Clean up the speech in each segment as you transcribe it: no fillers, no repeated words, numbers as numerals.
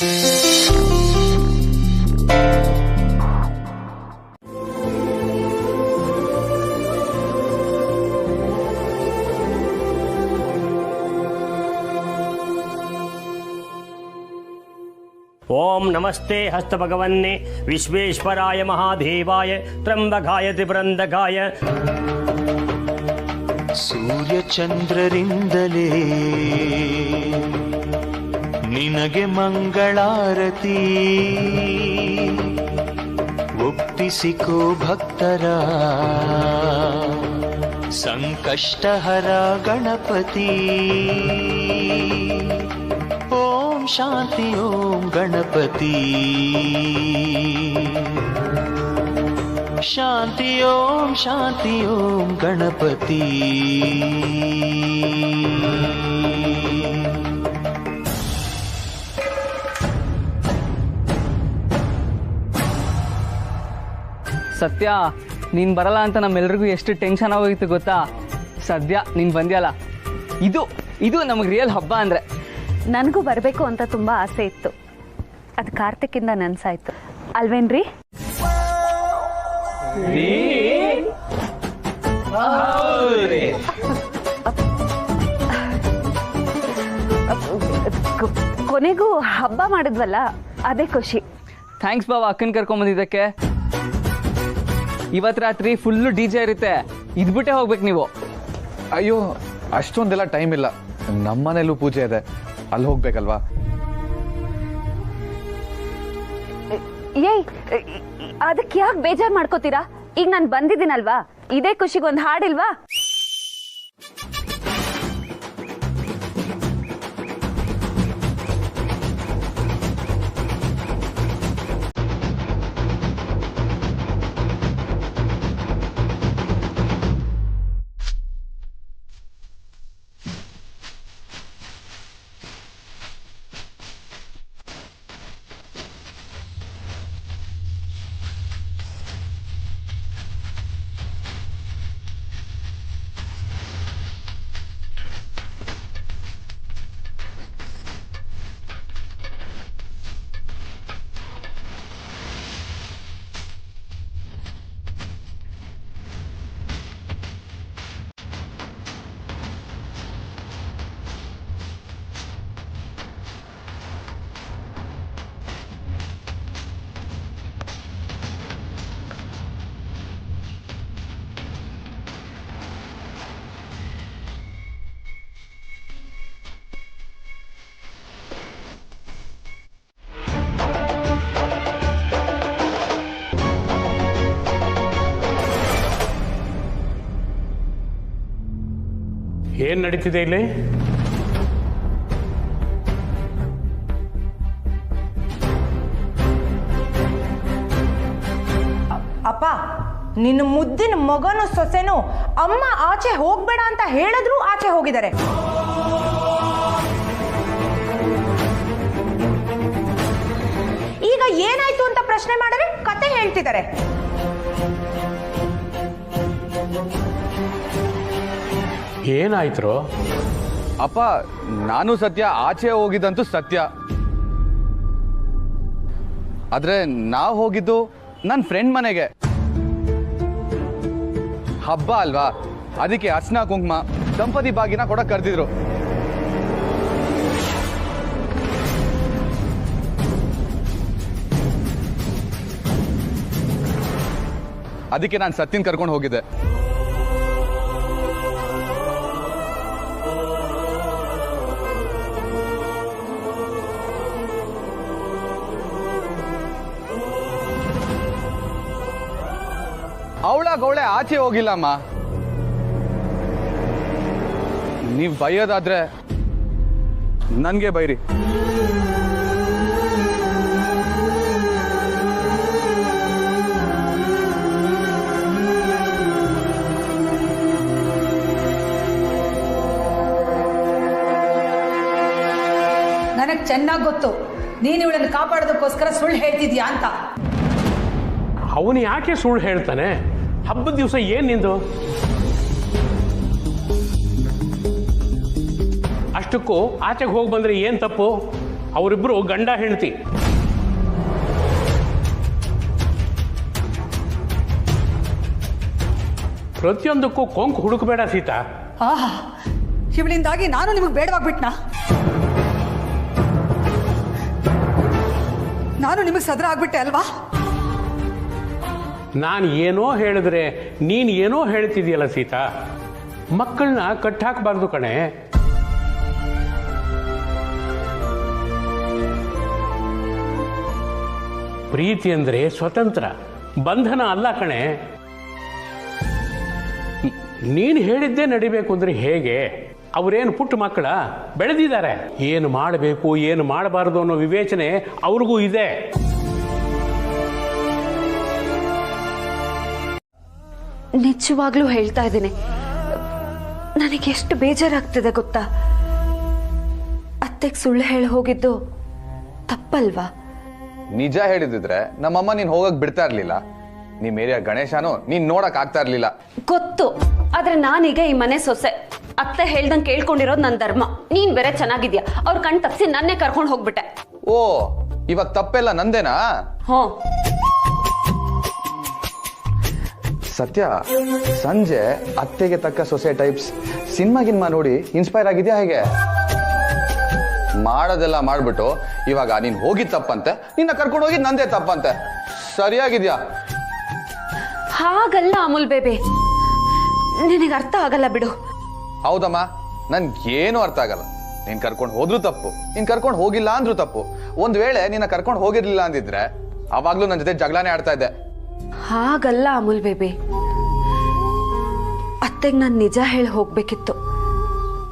ओम नमस्ते हस्त भगवन्ने विश्वेश्वराय महादेवाय त्र्यंबकाय त्रिपुरंदकाय सूर्य चंद्ररिंदले निनगे मंगलारती ಒಪ್ಪಿಸಿಕೋ ಭಕ್ತರ ಸಂಕಷ್ಟಹರ ಗಣಪತಿ ಓಂ ಶಾಂತಿ ಓಂ ಗಣಪತಿ ಶಾಂತಿ ಓಂ ಗಣಪತಿ ಸತ್ಯ ನೀನು ಬರಲ್ಲ ಅಂತ ನಮ್ಮೆಲ್ರಿಗೂ ಎಷ್ಟು ಟೆನ್ಷನ್ ಆಗೋಗಿತ್ತು ಗೊತ್ತಾ. ಸದ್ಯ ನೀನು ಬಂದ್ಯಲ್ಲ, ಇದು ನಮಗೆ ರಿಯಲ್ ಹಬ್ಬ ಅಂದರೆ. ನನಗೂ ಬರಬೇಕು ಅಂತ ತುಂಬ ಆಸೆ ಇತ್ತು, ಅದು ಕಾರ್ತಿಕಿಂದ ನೆನ್ಸಾಯ್ತು ಅಲ್ವೇನ್ರಿ? ಕೊನೆಗೂ ಹಬ್ಬ ಮಾಡಿದ್ವಲ್ಲ, ಅದೇ ಖುಷಿ. ಥ್ಯಾಂಕ್ಸ್ ಬಾವ ಅಕ್ಕನ ಕರ್ಕೊಂಬಂದಿದ್ದಕ್ಕೆ. ಇವತ್ತು ರಾತ್ರಿ ಫುಲ್ಲು DJ ಇರುತ್ತೆ, ಇದ್ಬಿಟ್ಟೆ ಹೋಗ್ಬೇಕು ನೀವು. ಅಯ್ಯೋ, ಅಷ್ಟೊಂದೆಲ್ಲ ಟೈಮ್ ಇಲ್ಲ, ನಮ್ಮನೇಲೂ ಪೂಜೆ ಇದೆ, ಅಲ್ಲಿ ಹೋಗ್ಬೇಕಲ್ವಾ. ಏಯ್, ಅದಕ್ಕೆ ಯಾಕೆ ಬೇಜಾರು ಮಾಡ್ಕೋತೀರಾ? ಈಗ ನಾನು ಬಂದಿದ್ದೀನಲ್ವಾ, ಇದೇ ಖುಷಿಗೊಂದು ಹಾಡಿಲ್ವಾ? ಏನ್ ನಡೀತಿದೆ ಇಲ್ಲಿ? ಅಪ್ಪ, ನಿನ್ನ ಮುದ್ದಿನ ಮಗನು ಸೊಸೆನು ಅಮ್ಮ ಆಚೆ ಹೋಗ್ಬೇಡ ಅಂತ ಹೇಳಿದ್ರು ಆಚೆ ಹೋಗಿದ್ದಾರೆ. ಈಗ ಏನಾಯ್ತು ಅಂತ ಪ್ರಶ್ನೆ ಮಾಡಿದ್ರೆ ಕತೆ ಹೇಳ್ತಿದ್ದಾರೆ. ಏನಾಯ್ತು? ಅಪ್ಪ, ನಾನು ಸತ್ಯ ಆಚೆ ಹೋಗಿದ್ದಂತೂ ಸತ್ಯ, ಆದ್ರೆ ನಾವು ಹೋಗಿದ್ದು ನನ್ನ ಫ್ರೆಂಡ್ ಮನೆಗೆ. ಹಬ್ಬ ಅಲ್ವಾ, ಅದಕ್ಕೆ ಅರ್ಶನ ಕುಂಕುಮ ದಂಪತಿ ಬಾಗಿನ ಕೊಡಕ್ ಕರೆದಿದ್ರು. ಅದಕ್ಕೆ ನಾನು ಸತ್ಯನ್ ಕರ್ಕೊಂಡು ಹೋಗಿದ್ದೆ. ಅವಳೇ ಆಚೆ ಹೋಗಿಲ್ಲಮ್ಮ. ನೀವು ಬೈಯೋದಾದ್ರೆ ನನ್ಗೆ ಬೈರಿ. ನನಗೆ ಚೆನ್ನಾಗಿ ಗೊತ್ತು ನೀನು ಇವಳನ್ನು ಕಾಪಾಡೋದಕ್ಕೋಸ್ಕರ ಸುಳ್ಳು ಹೇಳ್ತಿದ್ಯಾ ಅಂತ. ಅವನು ಯಾಕೆ ಸುಳ್ಳು ಹೇಳ್ತಾನೆ? ಹಬ್ಬದ ದಿವಸ ಏನ್ ನಿಂದು? ಅಷ್ಟಕ್ಕೂ ಆಚೆಗೆ ಹೋಗಿ ಬಂದ್ರೆ ಏನ್ ತಪ್ಪು? ಅವರಿಬ್ಬರು ಗಂಡ ಹೆಂಡತಿ. ಪ್ರತಿಯೊಂದಕ್ಕೂ ಕೊಂಕು ಹುಡುಕಬೇಡ ಸೀತಾ. ಆಹಾ ಇವಳಿಂದಾಗಿ ನಾನು ನಿಮಗೆ ಬೇಡವಾಗ್ಬಿಟ್ನಾ? ನಾನು ನಿಮಗೆ ಸದ್ರ ಆಗ್ಬಿಟ್ಟೆ ಅಲ್ವಾ? ನಾನು ಏನೋ ಹೇಳಿದ್ರೆ ನೀನು ಏನೋ ಹೇಳ್ತಿದೀಯಲ್ಲ ಸೀತಾ. ಮಕ್ಕಳನ್ನ ಕಟ್ಟಾಕಬಾರ್ದು ಕಣೆ. ಪ್ರೀತಿ ಅಂದ್ರೆ ಸ್ವತಂತ್ರ, ಬಂಧನ ಅಲ್ಲ ಕಣೆ. ನೀನು ಹೇಳಿದ್ದೇ ನಡಿಬೇಕು ಅಂದ್ರೆ ಹೇಗೆ? ಅವರೇನು ಪುಟ್ಟ ಮಕ್ಕಳ? ಬೆಳೆದಿದ್ದಾರೆ. ಏನು ಮಾಡಬೇಕು ಏನು ಮಾಡಬಾರದು ಅನ್ನೋ ವಿವೇಚನೆ ಅವ್ರಿಗೂ ಇದೆ. ನಿಜವಾಗ್ಲೂ ಹೇಳ್ತಾ ಇದ್ದೀನಿ, ನನಗೆ ಎಷ್ಟು ಬೇಜಾರಾಗ್ತಿದೆ ಗೊತ್ತಾ? ಅತ್ತೆಗೆ ಸುಳ್ಳು ಹೇಳಿ ಹೋಗಿದ್ದು ತಪ್ಪಲ್ವಾ? ನಿಜ ಹೇಳಿದಿದ್ರೆ ನಮ್ಮಮ್ಮ ನೀನ್ ಹೋಗಕ್ ಬಿಡ್ತಾ ಇರ್ಲಿಲ್ಲ. ನಿಮ್ ಏರಿಯಾ ಗಣೇಶನು ನೀನ್ ನೋಡಕ್ ಆಗ್ತಾ ಇರ್ಲಿಲ್ಲ. ಗೊತ್ತು, ಆದ್ರೆ ನಾನೀಗ ಈ ಮನೆ ಸೊಸೆ. ಅತ್ತೆ ಹೇಳ್ದಂಗೆ ಕೇಳ್ಕೊಂಡಿರೋದು ನನ್ನ ಧರ್ಮ. ನೀನ್ ಬೇರೆ ಚೆನ್ನಾಗಿದ್ಯಾ, ಅವ್ರ ಕಣ್ ತಪ್ಸಿ ನನ್ನೇ ಕರ್ಕೊಂಡು ಹೋಗ್ಬಿಟ್ಟೆ. ಓ, ಇವಾಗ ತಪ್ಪೆಲ್ಲ ನಂದೇನಾ? ಹ್ಞೂ. ಸತ್ಯ, ಸಂಜೆ ಅತ್ತೆಗೆ ತಕ್ಕ ಸೊಸೆ ಟೈಪ್ಸ್ ಸಿನಿಮಾ ನೋಡಿ ಇನ್ಸ್ಪೈರ್ ಆಗಿದ್ಯಾ ಹೇಗೆ? ಮಾಡೋದೆಲ್ಲ ಮಾಡ್ಬಿಟ್ಟು ಇವಾಗ ನೀನ್ ಹೋಗಿದ್ ತಪ್ಪಂತೆ, ನಿನ್ನ ಕರ್ಕೊಂಡು ಹೋಗಿದ್ ನಂದೇ ತಪ್ಪಂತೆ. ಸರಿಯಾಗಿದ್ಯಾ? ಹಾಗಲ್ಲ ಅಮೂಲ್ ಬೇಬಿ, ನಿನಗೆ ಅರ್ಥ ಆಗಲ್ಲ ಬಿಡು. ಹೌದಮ್ಮ, ನನ್ಗೇನು ಅರ್ಥ ಆಗಲ್ಲ. ನೀನ್ ಕರ್ಕೊಂಡು ಹೋದ್ರು ತಪ್ಪು, ನೀನ್ ಕರ್ಕೊಂಡು ಹೋಗಿಲ್ಲ ಅಂದ್ರೂ ತಪ್ಪು. ಒಂದ್ ವೇಳೆ ನಿನ್ನ ಕರ್ಕೊಂಡು ಹೋಗಿರ್ಲಿಲ್ಲ ಅಂದಿದ್ರೆ ಅವಾಗ್ಲೂ ನನ್ನ ಜೊತೆ ಜಗಳನೇ ಆಡ್ತಾ ಇದ್ದೆ. ಹಾಗಲ್ಲ ಅಮೂಲ್ ಬೇಬಿ, ಅತ್ತೆಗೆ ನಾನು ನಿಜ ಹೇಳಿ ಹೋಗ್ಬೇಕಿತ್ತು.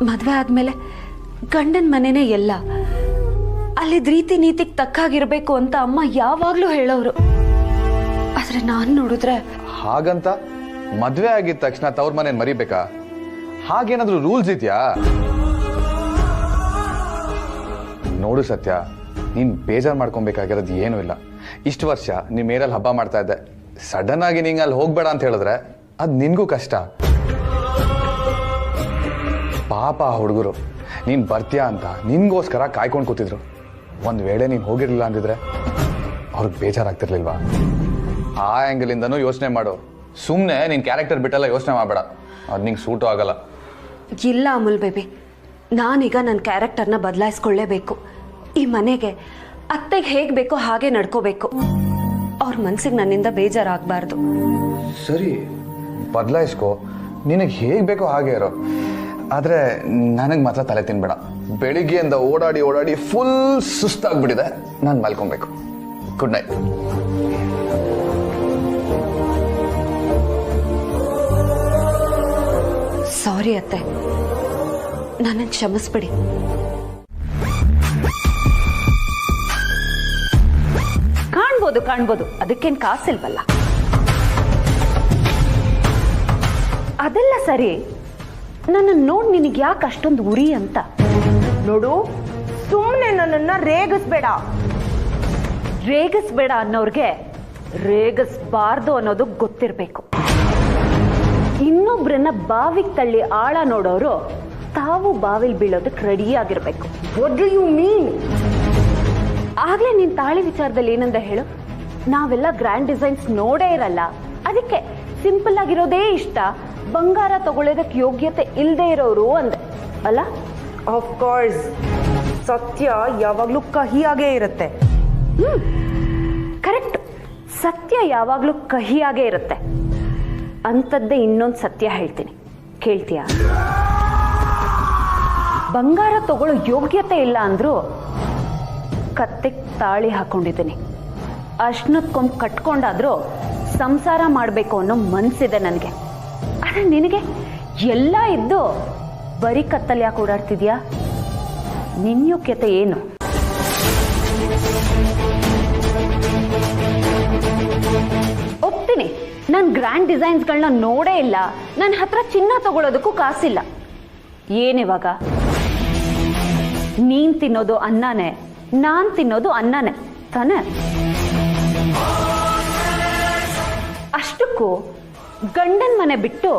ಮದ್ವೆ ಆದ್ಮೇಲೆ ಗಂಡನ ಮನೆನೇ ಎಲ್ಲ, ಅಲ್ಲಿದ್ ರೀತಿ ನೀತಿಗೆ ತಕ್ಕಾಗಿರ್ಬೇಕು ಅಂತ ಅಮ್ಮ ಯಾವಾಗ್ಲೂ ಹೇಳೋರು. ಆದ್ರೆ ನಾನ್ ನೋಡಿದ್ರೆ ಹಾಗಂತ ಮದ್ವೆ ಆಗಿದ ತಕ್ಷಣ ತವ್ರ ಮನೇನ್ ಮರಿಬೇಕಾ? ಹಾಗೇನಾದ್ರೂ ರೂಲ್ಸ್ ಇದೆಯಾ? ನೋಡು ಸತ್ಯ, ನೀನ್ ಬೇಜಾರ್ ಮಾಡ್ಕೊಬೇಕಾಗಿರೋದು ಏನೂ ಇಲ್ಲ. ಇಷ್ಟು ವರ್ಷ ನಿಮ್ ಏರಲ್ಲಿ ಹಬ್ಬ ಮಾಡ್ತಾ ಇದ್ದೆ, ಸಡನ್ ಆಗಿ ನಿಂಗೆ ಅಲ್ಲಿ ಹೋಗ್ಬೇಡ ಅಂತ ಹೇಳಿದ್ರೆ ಅದ್ ನಿನ್ಗೂ ಕಷ್ಟ. ಪಾಪ ಹುಡುಗರು ನೀನ್ ಬರ್ತೀಯಾ ಅಂತ ನಿನ್ಗೋಸ್ಕರ ಕಾಯ್ಕೊಂಡು ಕೂತಿದ್ರು. ಒಂದ್ ವೇಳೆ ನೀನ್ ಹೋಗಿರ್ಲಿಲ್ಲ ಅಂದಿದ್ರೆ ಅವ್ರಿಗೆ ಬೇಜಾರಾಗ್ತಿರ್ಲಿಲ್ವಾ? ಆ ಆಂಗಲ್ ಇಂದನೂ ಯೋಚನೆ ಮಾಡು. ಸುಮ್ನೆ ನಿನ್ ಕ್ಯಾರೆಕ್ಟರ್ ಬಿಟ್ಟೆಲ್ಲ ಯೋಚನೆ ಮಾಡಬೇಡ, ಅದ್ ನಿಂಗೆ ಸೂಟು ಆಗಲ್ಲ. ಇಲ್ಲ ಅಮೂಲ್ ಬೇಬಿ, ನಾನೀಗ ನನ್ನ ಕ್ಯಾರೆಕ್ಟರ್ನ ಬದಲಾಯಿಸ್ಕೊಳ್ಳೇಬೇಕು. ಈ ಮನೆಗೆ ಅತ್ತೆಗೆ ಹೇಗೆ ಬೇಕೋ ಹಾಗೆ ನಡ್ಕೋಬೇಕು. ಅವ್ರ ಮನ್ಸಿಗೆ ನನ್ನಿಂದ ಬೇಜಾರಾಗಬಾರ್ದು. ಸರಿ, ಬದಲಾಯಿಸ್ಕೋ, ನಿನಗೆ ಹೇಗೆ ಬೇಕೋ ಹಾಗೆ ಇರೋ. ಆದ್ರೆ ನನಗೆ ಮಾತ್ರ ತಲೆ ತಿನ್ಬೇಡ. ಬೆಳಿಗ್ಗೆಯಿಂದ ಓಡಾಡಿ ಓಡಾಡಿ ಫುಲ್ ಸುಸ್ತಾಗ್ಬಿಟ್ಟಿದೆ, ನಾನು ಮಲ್ಕೊಬೇಕು. Good night. ಸಾರಿ ಅತ್ತೆ, ನನ್ನನ್ನು ಕ್ಷಮಿಸ್ಬಿಡಿ. ಕಾಣ್ಬೋದು, ಅದಕ್ಕೇನು ಕಾಸಿಲ್ವಲ್ಲ. ಅದೆಲ್ಲ ಸರಿ, ನನ್ನ ನೋಡ್ ನಿನಗೆ ಯಾಕೆ ಅಷ್ಟೊಂದು ಉರಿ ಅಂತ? ನೋಡು, ಸುಮ್ಮನೆ ನನ್ನನ್ನ ರೇಗಿಸ್ಬೇಡ ಅನ್ನೋರ್ಗೆ ರೇಗಿಸ್ಬಾರ್ದು ಅನ್ನೋದು ಗೊತ್ತಿರ್ಬೇಕು. ಇನ್ನೊಬ್ರನ್ನ ಬಾವಿಗೆ ತಳ್ಳಿ ಆಳ ನೋಡೋರು ತಾವು ಬಾವಿಲ್ ಬೀಳೋದಕ್ಕೆ ರೆಡಿ ಆಗಿರ್ಬೇಕು. What do you mean? ಆಗ್ಲೇ ನಿನ್ ತಾಳಿ ವಿಚಾರದಲ್ಲಿ ಏನಂದ ಹೇಳು? ನಾವೆಲ್ಲ ಗ್ರ್ಯಾಂಡ್ ಡಿಸೈನ್ಸ್ ನೋಡೇ ಇರಲ್ಲ, ಅದಕ್ಕೆ ಸಿಂಪಲ್ ಆಗಿರೋದೇ ಇಷ್ಟ, ಬಂಗಾರ ತಗೊಳ್ಳೋದಕ್ಕೆ ಯೋಗ್ಯತೆ ಇಲ್ಲದೆ ಇರೋರು ಅಂದೆ ಅಲ್ಲ? ಆಫ್ ಕೋರ್ಸ್, ಸತ್ಯ ಯಾವಾಗ್ಲೂ ಕಹಿಯಾಗೇ ಇರುತ್ತೆ. ಕರೆಕ್ಟ್, ಸತ್ಯ ಯಾವಾಗ್ಲೂ ಕಹಿಯಾಗೇ ಇರುತ್ತೆ. ಅಂಥದ್ದೇ ಇನ್ನೊಂದು ಸತ್ಯ ಹೇಳ್ತೀನಿ, ಕೇಳ್ತೀಯಾ? ಬಂಗಾರ ತಗೊಳ್ಳೋ ಯೋಗ್ಯತೆ ಇಲ್ಲ ಅಂದ್ರು ಕತ್ತೆಗೆ ತಾಳಿ ಹಾಕೊಂಡಿದ್ದೀನಿ. ಅರ್ಶನದ ಕೊಂಬು ಕಟ್ಕೊಂಡಾದ್ರೂ ಸಂಸಾರ ಮಾಡಬೇಕು ಅನ್ನೋ ಮನ್ಸಿದೆ ನನಗೆ. ಆದ್ರೆ ನಿನಗೆ ಎಲ್ಲ ಇದ್ದು ಬರೀ ಕತ್ತಲ್ಲಿ ಯಾಕೆ ಓಡಾಡ್ತಿದ್ಯಾ? ನಿನ್ನ ಯೋಗ್ಯತೆ ಏನು? ಒಪ್ತೀನಿ, ನಾನು ಗ್ರ್ಯಾಂಡ್ ಡಿಸೈನ್ಸ್ಗಳನ್ನ ನೋಡೇ ಇಲ್ಲ, ನನ್ನ ಹತ್ರ ಚಿನ್ನ ತಗೊಳ್ಳೋದಕ್ಕೂ ಕಾಸಿಲ್ಲ. ಏನಿವಾಗ? ನೀನ್ ತಿನ್ನೋದು ಅನ್ನನೇ, ನಾನ್ ತಿನ್ನೋದು ಅನ್ನನೇ ತಾನೆ? ಅಷ್ಟಕ್ಕೂ ಗಂಡನ ಮನೆ ಬಿಟ್ಟು